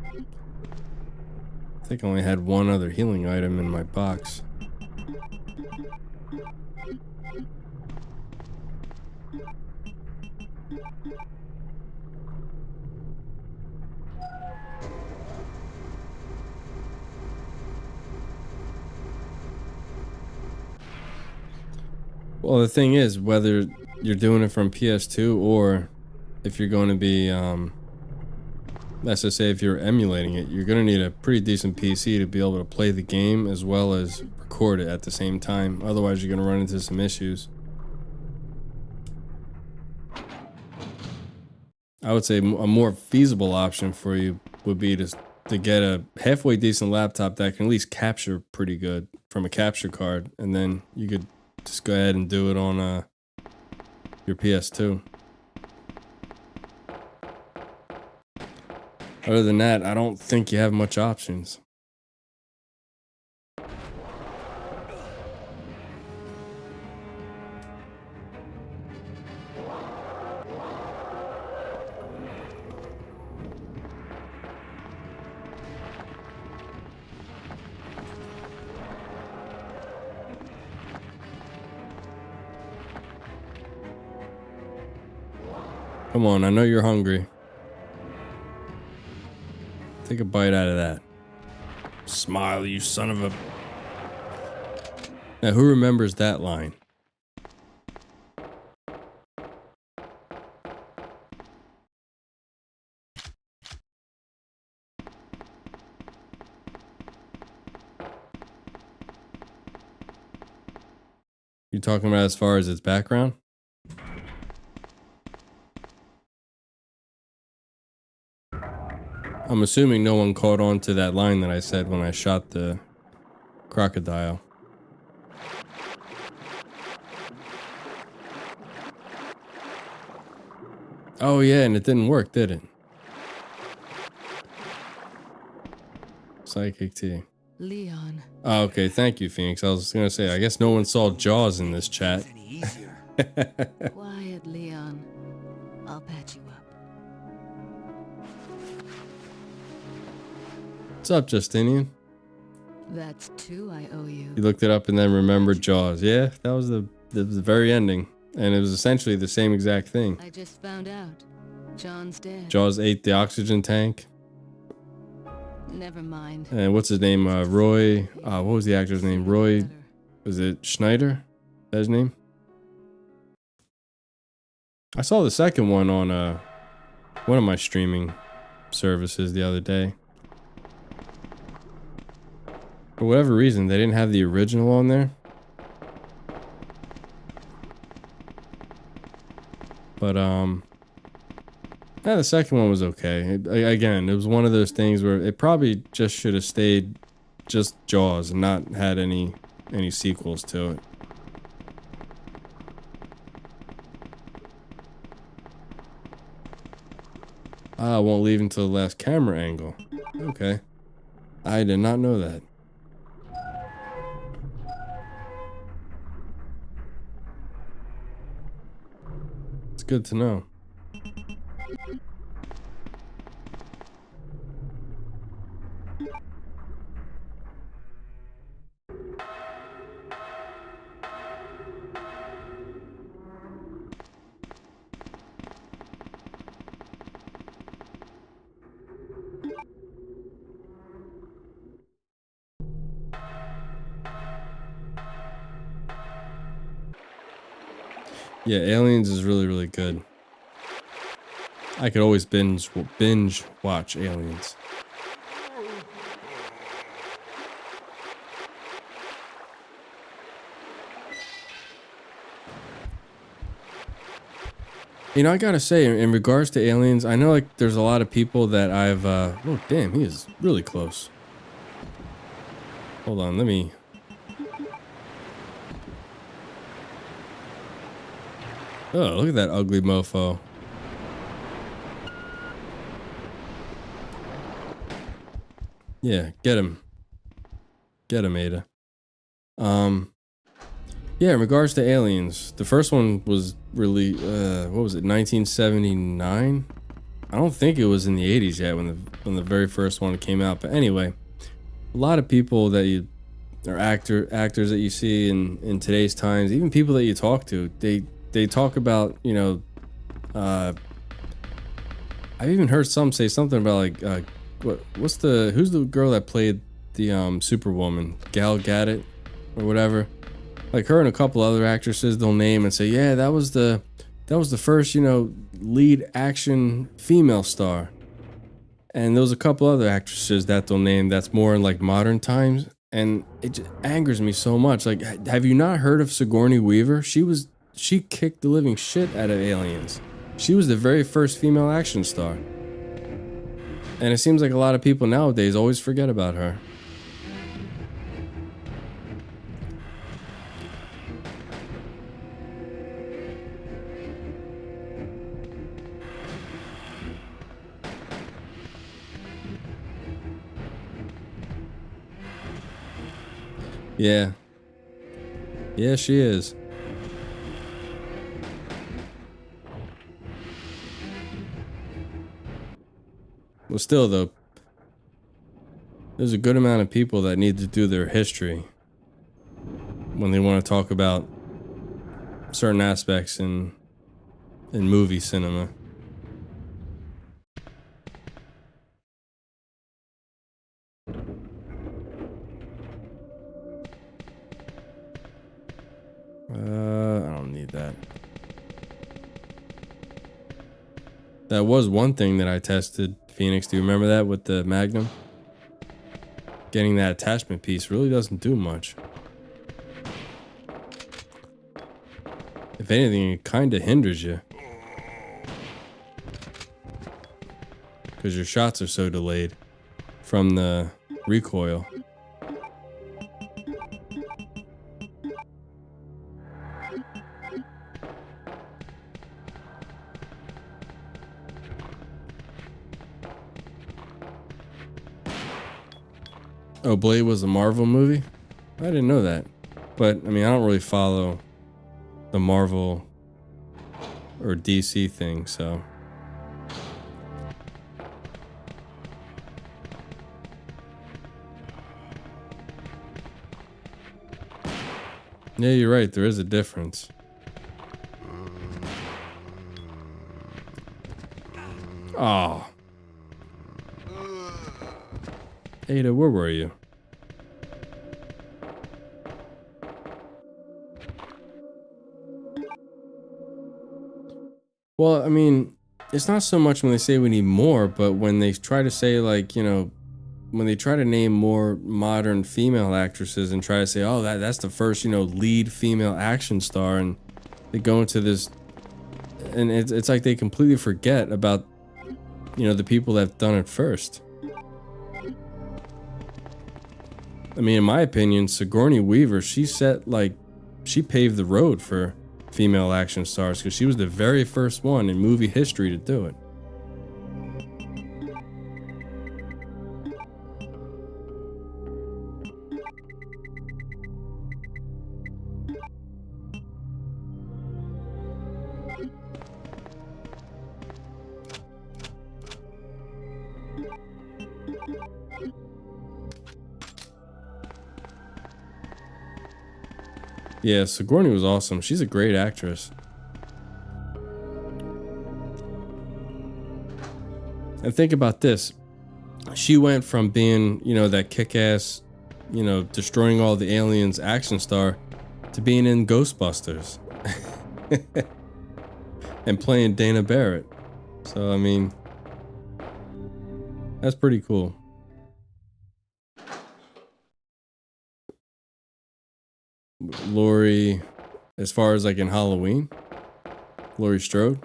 I think I only had one other healing item in my box. Well, the thing is, whether you're doing it from PS2 or if you're going to be, let's just say if you're emulating it, you're going to need a pretty decent PC to be able to play the game as well as record it at the same time. Otherwise, you're going to run into some issues. I would say a more feasible option for you would be to get a halfway decent laptop that can at least capture pretty good from a capture card, and then you could just go ahead and do it on your PS2. Other than that, I don't think you have much options. Come on, I know you're hungry. Take a bite out of that. Smile, you son of a... Now, who remembers that line? You talking about as far as its background? I'm assuming no one caught on to that line that I said when I shot the crocodile. Oh yeah, and it didn't work, did it? Psychic T. Leon. Oh, okay, thank you, Phoenix. I was gonna say, I guess no one saw Jaws in this chat. Quiet, Leon. I'll patch you up. What's up, Justinian? That's 2 I owe you. You looked it up and then remembered Jaws. Yeah, that was the very ending. And it was essentially the same exact thing. I just found out. John's dead. Jaws ate the oxygen tank. Never mind. And what's his name? Roy. What was the actor's name? Roy. Was it Schneider? Is that his name? I saw the second one on one of my streaming services the other day. For whatever reason, they didn't have the original on there. But, yeah, the second one was okay. Again, it was one of those things where it probably just should have stayed just Jaws and not had any sequels to it. I won't leave until the last camera angle. Okay. I did not know that. It's good to know. Yeah, Aliens is really, really good. I could always binge watch Aliens. You know, I gotta say, in regards to Aliens, I know like there's a lot of people that I've oh damn, he is really close. Hold on, let me... Oh, look at that ugly mofo. Yeah, get him. Get him, Ada. Yeah, in regards to Aliens, the first one was really, what was it, 1979? I don't think it was in the 80s yet when the very first one came out. But anyway, a lot of people that you or actors that you see in today's times, even people that you talk to, they talk about, you know, I've even heard some say something about like who's the girl that played the Superwoman, Gal Gadot or whatever, like her and a couple other actresses they'll name and say, yeah, that was the first, you know, lead action female star. And there was a couple other actresses that they'll name that's more in like modern times, and it just angers me so much. Like, have you not heard of Sigourney Weaver? She kicked the living shit out of Aliens. She was the very first female action star. And it seems like a lot of people nowadays always forget about her. Yeah. Yeah, she is. Well, still though, there's a good amount of people that need to do their history when they want to talk about certain aspects in movie cinema. I don't need that. That was one thing that I tested, Phoenix. Do you remember that with the Magnum? Getting that attachment piece really doesn't do much. If anything, it kind of hinders you. Because your shots are so delayed from the recoil. Oh, Blade was a Marvel movie? I didn't know that. But, I mean, I don't really follow the Marvel or DC thing, so. Yeah, you're right. There is a difference. Oh. Ada, where were you? Well, I mean, it's not so much when they say we need more, but when they try to say, like, you know, when they try to name more modern female actresses and try to say, oh, that's the first, you know, lead female action star, and they go into this, and it's like they completely forget about, you know, the people that have done it first. I mean, in my opinion, Sigourney Weaver, she paved the road for female action stars because she was the very first one in movie history to do it. Yeah, Sigourney was awesome. She's a great actress. And think about this. She went from being, you know, that kick-ass, you know, destroying all the aliens action star to being in Ghostbusters. And playing Dana Barrett. So, I mean, that's pretty cool. Laurie, as far as like in Halloween, Laurie Strode.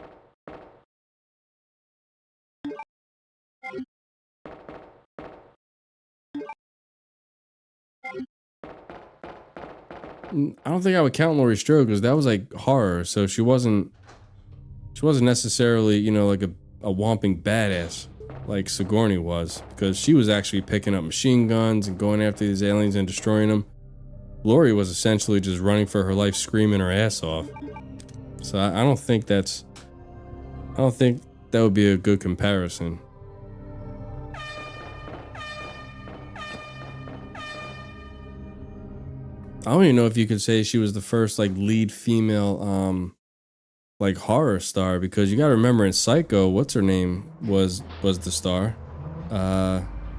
I don't think I would count Laurie Strode because that was like horror, so she wasn't necessarily, you know, like a whomping badass like Sigourney was, because she was actually picking up machine guns and going after these aliens and destroying them. Laurie was essentially just running for her life, screaming her ass off. So I don't think that would be a good comparison. I don't even know if you could say she was the first like lead female like horror star, because you got to remember in Psycho, what's her name was the star.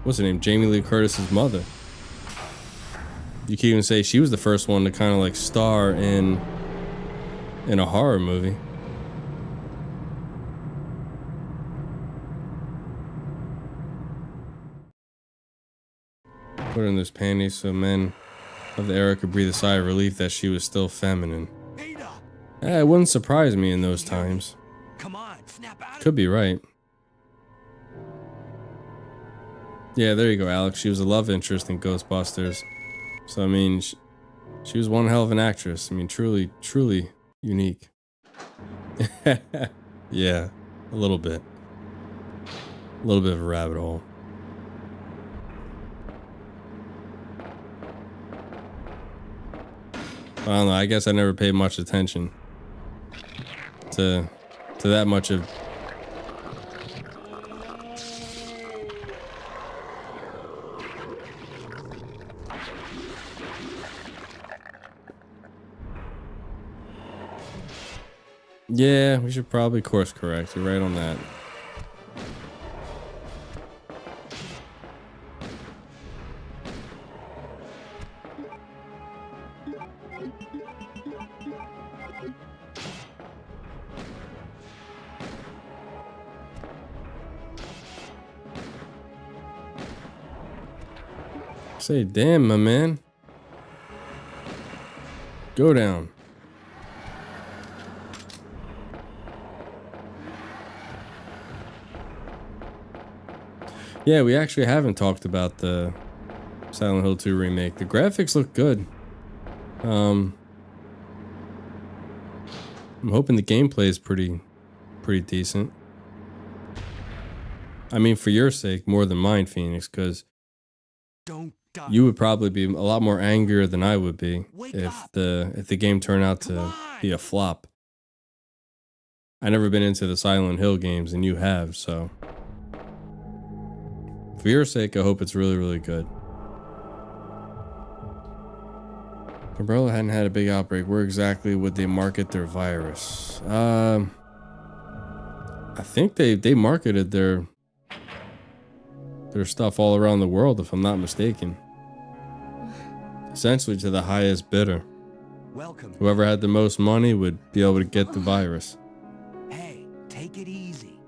What's her name? Jamie Lee Curtis's mother. You can even say she was the first one to kind of like star in a horror movie. Put her in those panties so men of the era could breathe a sigh of relief that she was still feminine. It wouldn't surprise me in those times. Come on, snap out. Could be right. Yeah, there you go, Alex. She was a love interest in Ghostbusters. So, I mean, she was one hell of an actress. I mean, truly, truly unique. Yeah, a little bit. A little bit of a rabbit hole. I don't know. I guess I never paid much attention to that much of. Yeah, we should probably course correct. You're right on that. Say, damn, my man. Go down. Yeah, we actually haven't talked about the Silent Hill 2 remake. The graphics look good. I'm hoping the gameplay is pretty decent. I mean, for your sake, more than mine, Phoenix, because you would probably be a lot more angrier than I would be if the game turned out to be a flop. I've never been into the Silent Hill games, and you have, so for your sake, I hope it's really, really good. Umbrella hadn't had a big outbreak. Where exactly would they market their virus? I think they marketed their stuff all around the world, if I'm not mistaken. Essentially to the highest bidder. Welcome. Whoever had the most money would be able to get the virus. Hey, take it easy.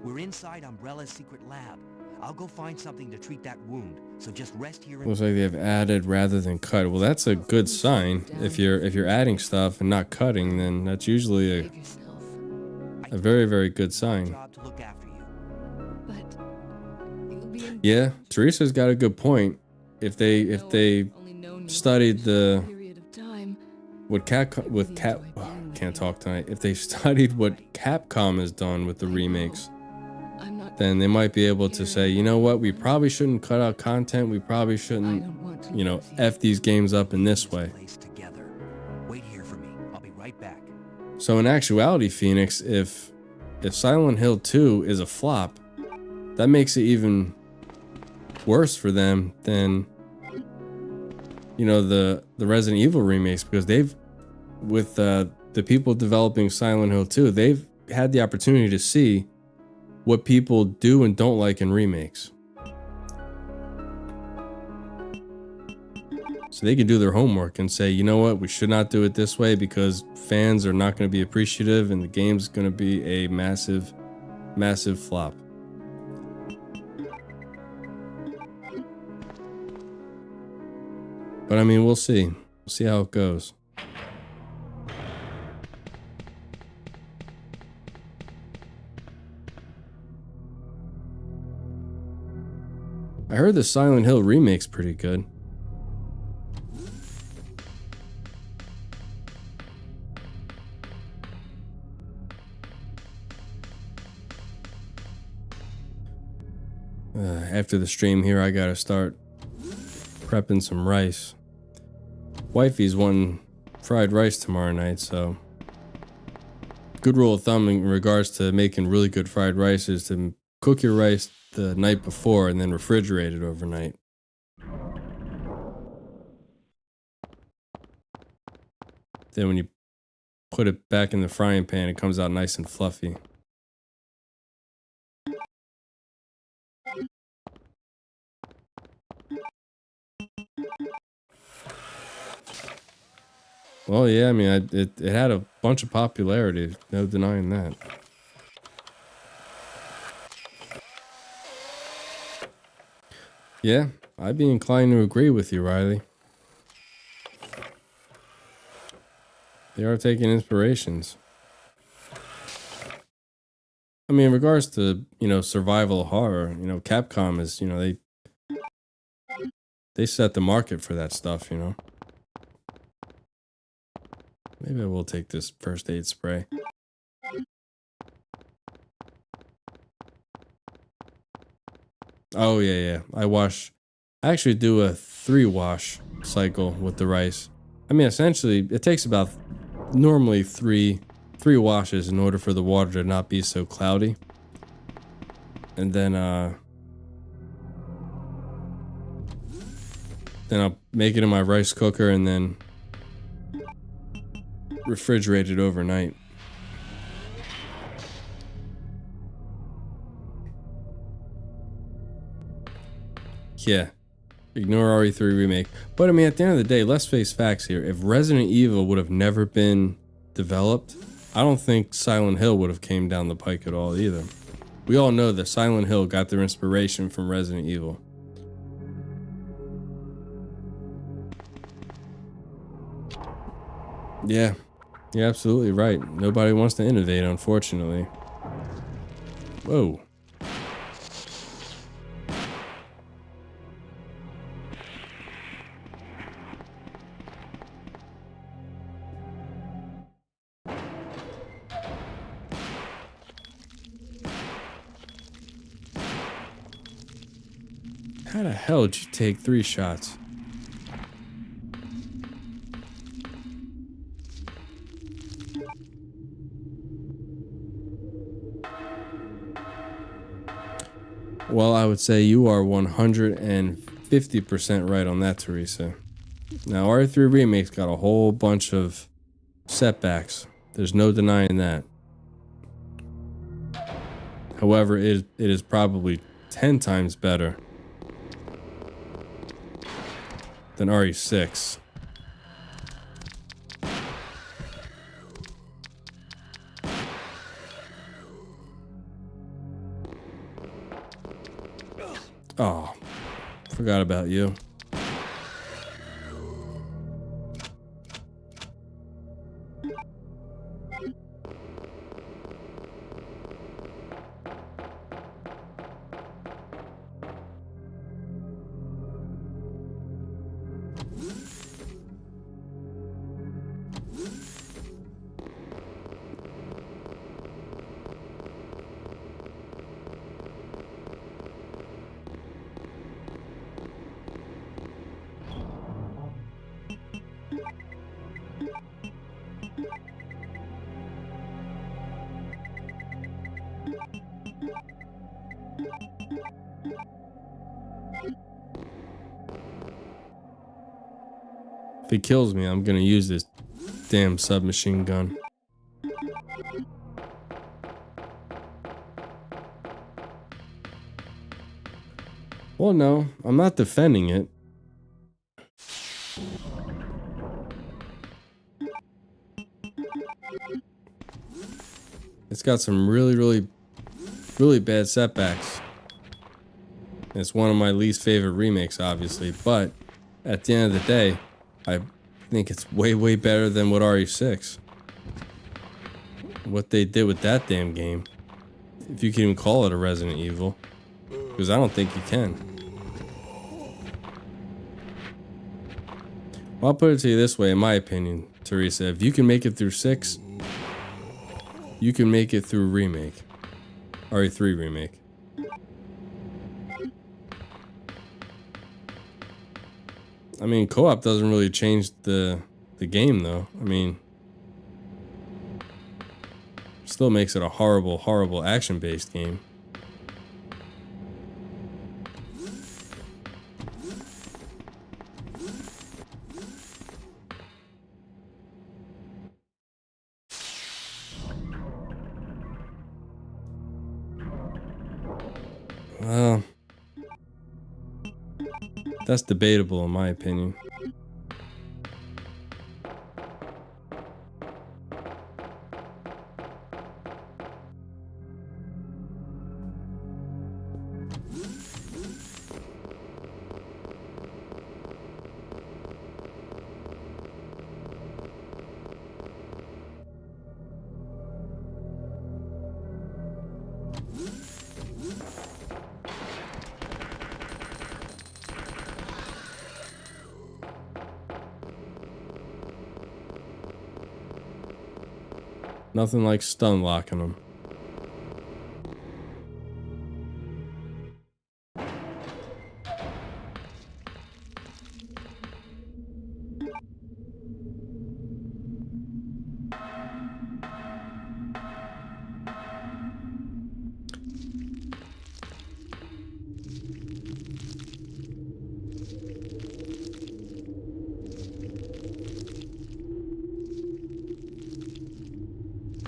We're inside Umbrella's secret lab. I'll go find something to treat that wound. So just rest here. Looks like they have added rather than cut. Well, that's a good sign. If you're adding stuff and not cutting, then that's usually a very, very good sign. Yeah, Teresa's got a good point. If they studied can't talk tonight. If they studied what Capcom has done with the remakes, then they might be able to say, you know what, we probably shouldn't cut out content. We probably shouldn't, F these games up in this way. Wait here for me. I'll be right back. So in actuality, Phoenix, if Silent Hill 2 is a flop, that makes it even worse for them than the Resident Evil remakes, because with the people developing Silent Hill 2, they've had the opportunity to see what people do and don't like in remakes. So they can do their homework and say, you know what, we should not do it this way because fans are not going to be appreciative and the game's going to be a massive, massive flop. But I mean, we'll see. We'll see how it goes. I heard the Silent Hill remake's pretty good. After the stream here, I gotta start prepping some rice. Wifey's wanting fried rice tomorrow night, so good rule of thumb in regards to making really good fried rice is to cook your rice the night before and then refrigerate it overnight. Then when you put it back in the frying pan, it comes out nice and fluffy. Well, yeah, I mean, it had a bunch of popularity. No denying that. Yeah, I'd be inclined to agree with you, Riley. They are taking inspirations. I mean, in regards to, survival horror, Capcom is, they set the market for that stuff, Maybe I will take this first aid spray. Oh, yeah. I actually do a 3-wash cycle with the rice. I mean, essentially, it takes about normally three washes in order for the water to not be so cloudy. And then I'll make it in my rice cooker and then refrigerate it overnight. Yeah. Ignore RE3 remake. But I mean, at the end of the day, let's face facts here. If Resident Evil would have never been developed, I don't think Silent Hill would have came down the pike at all either. We all know that Silent Hill got their inspiration from Resident Evil. Yeah, you're absolutely right. Nobody wants to innovate, unfortunately. Whoa. How the hell did you take 3 shots? Well, I would say you are 150% right on that, Teresa. Now, RE3 Remake's got a whole bunch of setbacks. There's no denying that. However, it is probably 10 times better than RE6. Oh, forgot about you. If he kills me, I'm gonna use this damn submachine gun. Well, no, I'm not defending it. It's got some really bad setbacks. It's one of my least favorite remakes, obviously, but at the end of the day, I think it's way better than what RE6. What they did with that damn game. If you can even call it a Resident Evil. Because I don't think you can. Well, I'll put it to you this way, in my opinion, Teresa. If you can make it through 6, you can make it through Remake. RE3 Remake. I mean, co-op doesn't really change the game, though. I mean, Still makes it a horrible, horrible action-based game. Well, that's debatable in my opinion. Nothing like stun locking them.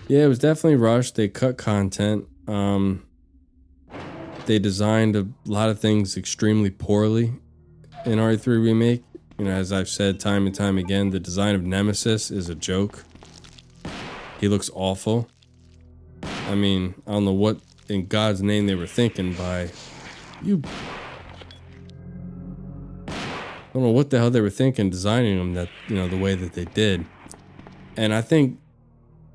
Yeah, it was definitely rushed. They cut content. They designed a lot of things extremely poorly in RE3 Remake. You know, as I've said time and time again, the design of Nemesis is a joke. He looks awful. I mean, I don't know what in God's name they were thinking by you. I don't know what the hell they were thinking designing him that, you know, the way that they did. And I think,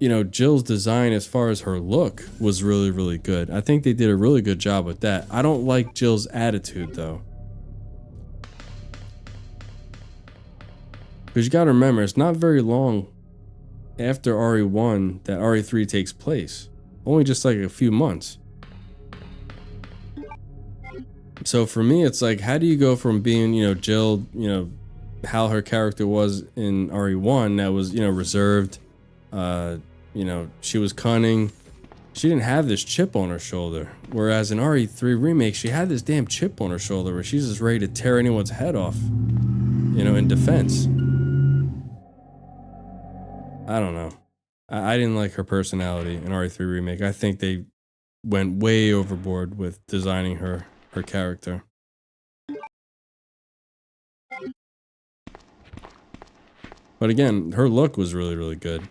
you know, Jill's design as far as her look was really, really good. I think they did a really good job with that. I don't like Jill's attitude though. Because you gotta remember, it's not very long after RE1 that RE3 takes place. Only just like a few months. So for me, it's like, how do you go from being, you know, Jill, you know, how her character was in RE1 that was, you know, reserved, you know, she was cunning. She didn't have this chip on her shoulder. Whereas in RE3 Remake, she had this damn chip on her shoulder where she's just ready to tear anyone's head off, you know, in defense. I don't know. I didn't like her personality in RE3 Remake. I think they went way overboard with designing her character. But again, her look was really, really good.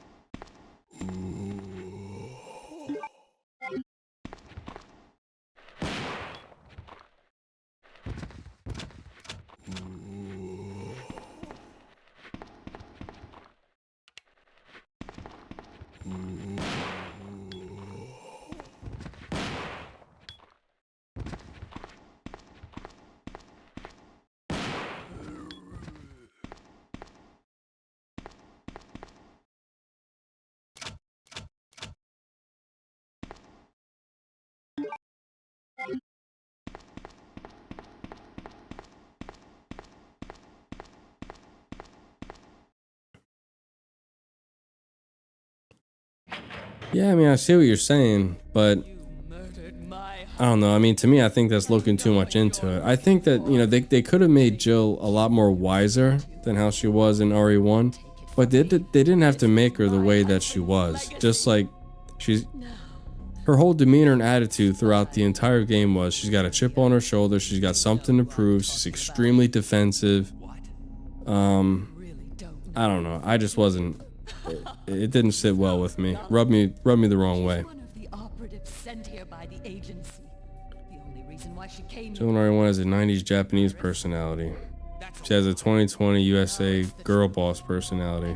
Yeah, I mean, I see what you're saying, but I don't know. I mean, to me, I think that's looking too much into it. I think that, you know, they could have made Jill a lot more wiser than how she was in RE1, but they didn't have to make her the way that she was. Just like her whole demeanor and attitude throughout the entire game was she's got a chip on her shoulder, she's got something to prove, she's extremely defensive. I don't know. I just wasn't. It didn't sit well with me. Rubbed me the wrong way. Jill RE1 has a 90s Japanese personality. She has a 2020 USA girl boss personality.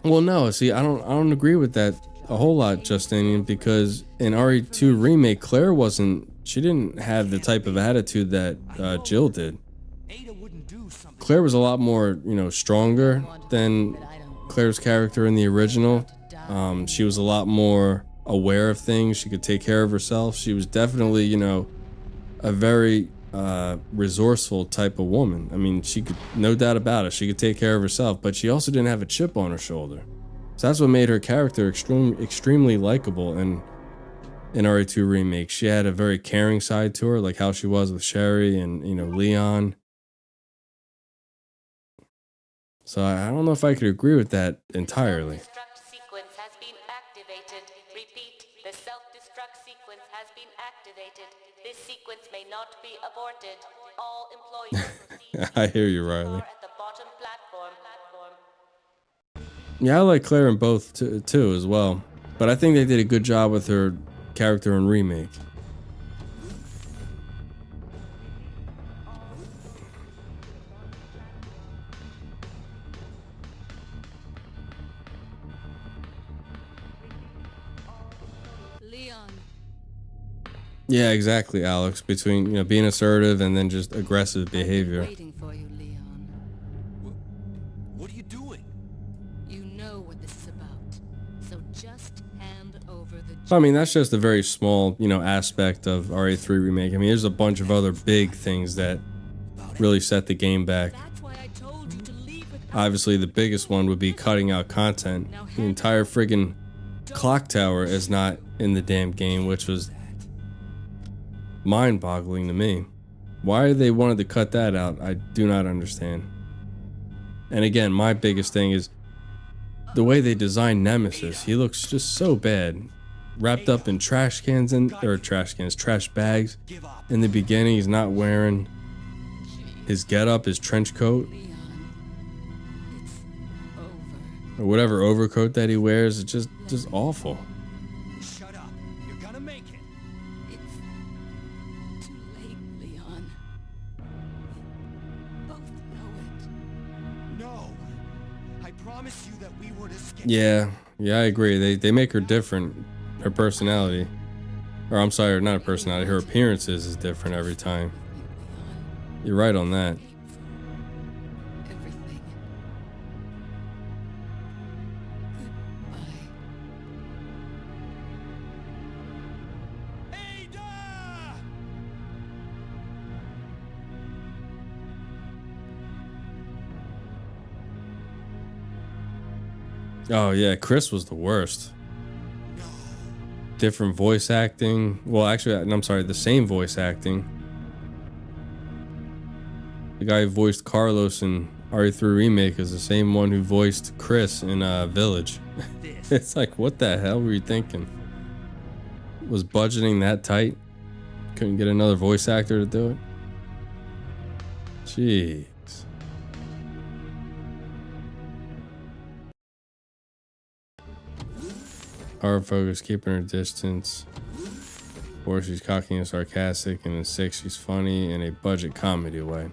Well, no, see, I don't agree with that a whole lot, Justinian, because in RE2 Remake, Claire she didn't have the type of attitude that Jill did. Claire was a lot more, you know, stronger than Claire's character in the original. She was a lot more aware of things. She could take care of herself. She was definitely, you know, a very resourceful type of woman. I mean, she could, no doubt about it, she could take care of herself, but she also didn't have a chip on her shoulder. So that's what made her character extremely likable. And in RE2 remake, she had a very caring side to her, like how she was with Sherry and, you know, Leon. So I don't know if I could agree with that entirely. Self-destruct sequence has been activated. Repeat, the self-destruct sequence has been activated. This sequence may not be aborted. All employees proceed I hear you, Riley. at the bottom platform. Yeah, I like Claire in both too as well. But I think they did a good job with her character in remake. Leon. Yeah, exactly, Alex. Between, you know, being assertive and then just aggressive behavior. Waiting for you, Leon. What are you doing? You know what this is about. So just hand over the I mean, that's just a very small, you know, aspect of RE3 remake. I mean, there's a bunch of other big things that really set the game back. That's why I told you to leave it. Obviously, the biggest one would be cutting out content. The entire friggin' clock tower is not in the damn game, which was mind-boggling to me. Why they wanted to cut that out, I do not understand. And again, my biggest thing is the way they designed Nemesis. He looks just so bad, wrapped up in trash bags in the beginning. He's not wearing his getup, his trench coat, Leon, it's over. or whatever overcoat that he wears. It's just awful. Shut up. You're gonna make it. It's too late, Leon. We both know it. No. I promise you that we would escape. Yeah, I agree. They make her different. Her personality, or I'm sorry, not her personality. Her appearances is different every time. You're right on that. Everything. Goodbye. Ada! Oh yeah, Chris was the worst. Different voice acting. Well, actually, I'm sorry, the same voice acting. The guy who voiced Carlos in RE3 Remake is the same one who voiced Chris in Village. It's like, what the hell were you thinking? Was budgeting that tight? Couldn't get another voice actor to do it? Jeez. Hard focus, keeping her distance. 4, she's cocky and sarcastic, and in 6, she's funny in a budget comedy way.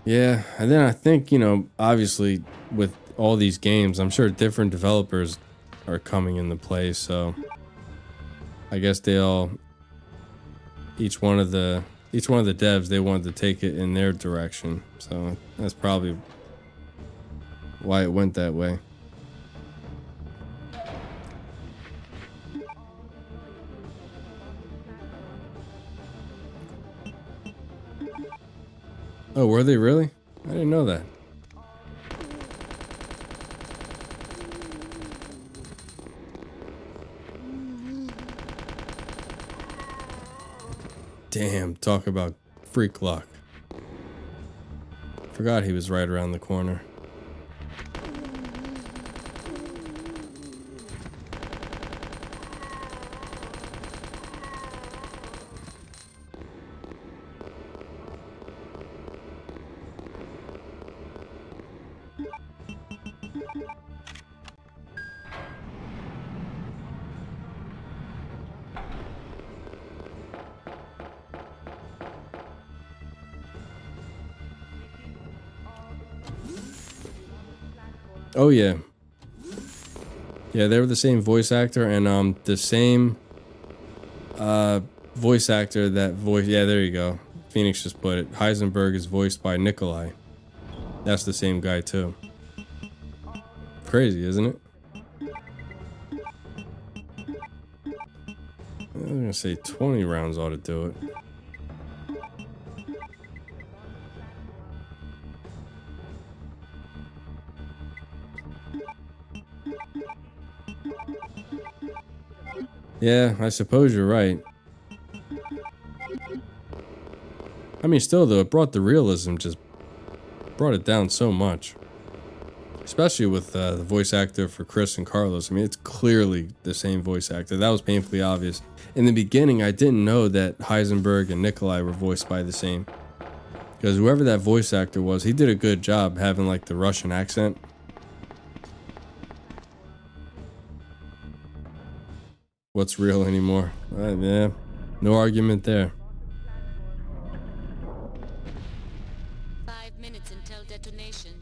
Yeah, and then I think, you know, obviously with all these games, I'm sure different developers are coming into play, so I guess each one of the devs, they wanted to take it in their direction, so that's probably why it went that way. Oh, were they really? I didn't know that. Damn, talk about freak luck. Forgot he was right around the corner. Oh yeah. Yeah, they were the same voice actor and the same voice actor that voice, yeah, there you go. Phoenix just put it. Heisenberg is voiced by Nikolai. That's the same guy too. Crazy, isn't it? I'm gonna say 20 rounds ought to do it. Yeah, I suppose you're right. I mean, still though, it brought the realism, just brought it down so much. Especially with the voice actor for Chris and Carlos. I mean, it's clearly the same voice actor. That was painfully obvious. In the beginning, I didn't know that Heisenberg and Nikolai were voiced by the same. Because whoever that voice actor was, he did a good job having like the Russian accent. What's real anymore? Yeah, no argument there. 5 minutes until detonation.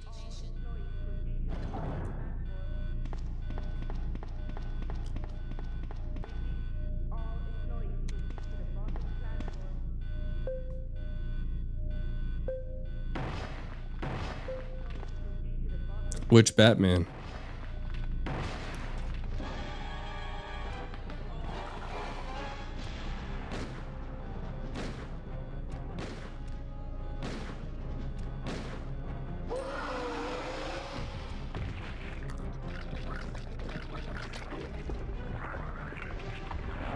Which Batman?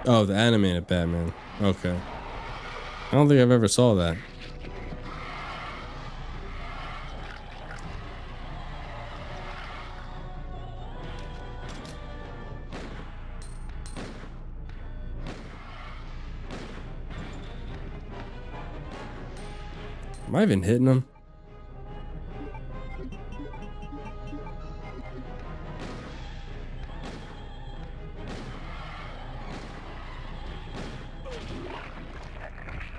Oh, the animated Batman. Okay. I don't think I've ever saw that. Am I even hitting him?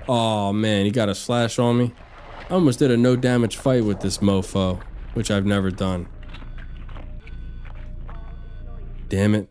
Oh man, he got a slash on me. I almost did a no damage fight with this mofo, which I've never done. Damn it.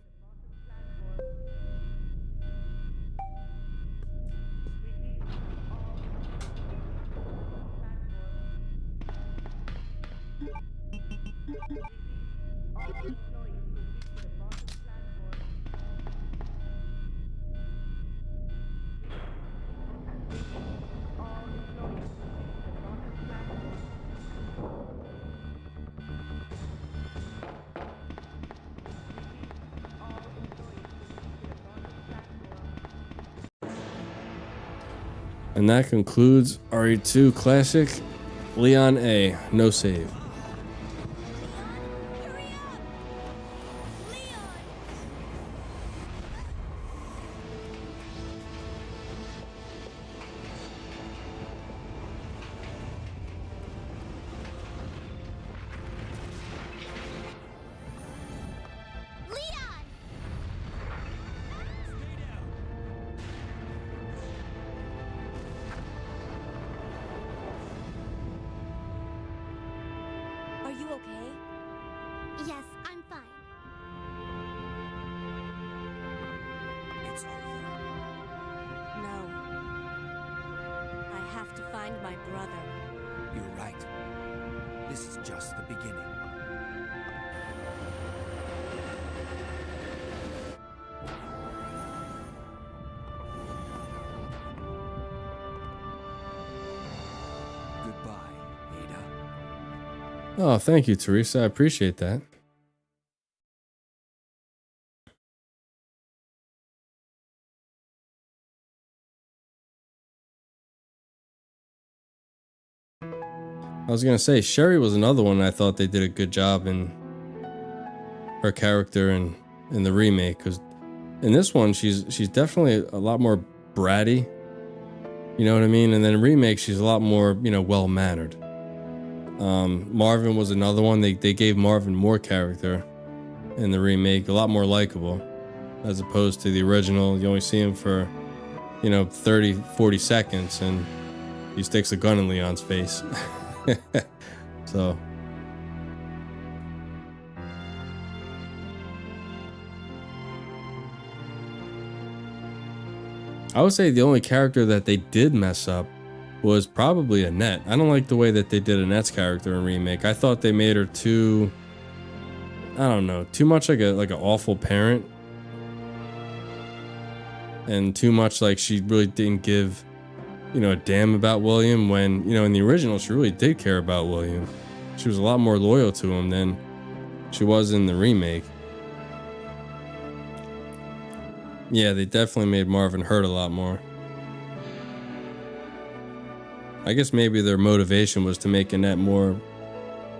And that concludes RE2 Classic, Leon A. No save. Hurry up! Leon! Leon! Are you okay? Yes, I'm fine. It's over. No. I have to find my brother. You're right. This is just the beginning. Goodbye, Ada. Oh, thank you, Teresa. I appreciate that. I was gonna say, Sherry was another one I thought they did a good job in her character in the remake, because in this one she's definitely a lot more bratty. You know what I mean? And then in remake she's a lot more, well mannered. Marvin was another one. They gave Marvin more character in the remake, a lot more likable, as opposed to the original. You only see him for 30-40 seconds and he sticks a gun in Leon's face. So I would say the only character that they did mess up was probably Annette. I don't like the way that they did Annette's character in remake. I thought they made her too, I don't know, too much like an awful parent, and too much like she really didn't give a damn about William, when in the original she really did care about William. She was a lot more loyal to him than she was in the remake. Yeah, they definitely made Marvin hurt a lot more. I guess maybe their motivation was to make Annette more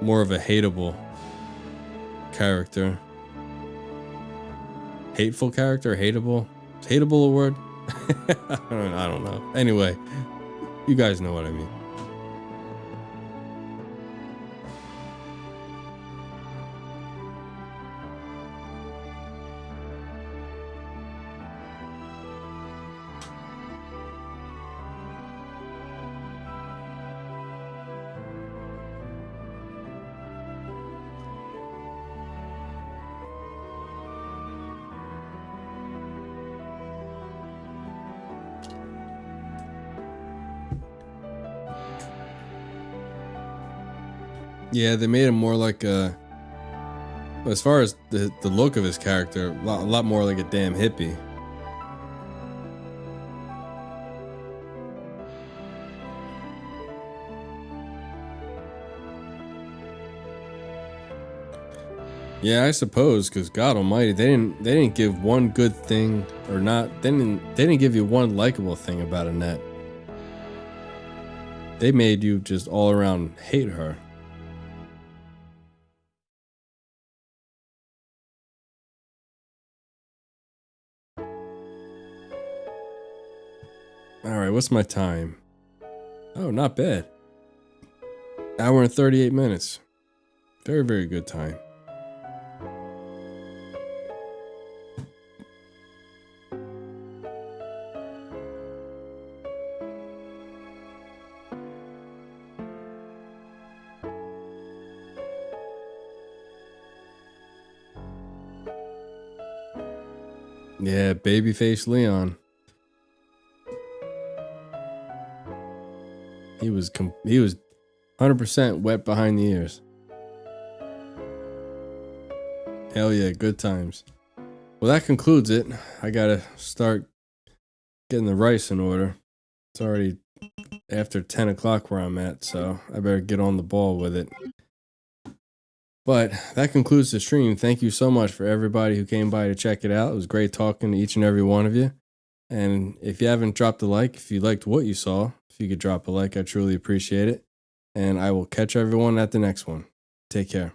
of a hateable character. Hateful character? Hateable? Is hateable a word? I don't know. Anyway, you guys know what I mean. Yeah, they made him more like a, as far as the look of his character, a lot more like a damn hippie. Yeah, I suppose, because God Almighty, they didn't give one good thing, or not. They didn't give you one likable thing about Annette. They made you just all around hate her. All right, what's my time? Oh, not bad. Hour and 38 minutes. Very, very good time. Yeah, babyface Leon. He was 100% wet behind the ears. Hell yeah, good times. Well, that concludes it. I gotta start getting the rice in order. It's already after 10 o'clock where I'm at, so I better get on the ball with it. But that concludes the stream. Thank you so much for everybody who came by to check it out. It was great talking to each and every one of you. And if you haven't dropped a like, if you liked what you saw, if you could drop a like, I truly appreciate it. And I will catch everyone at the next one. Take care.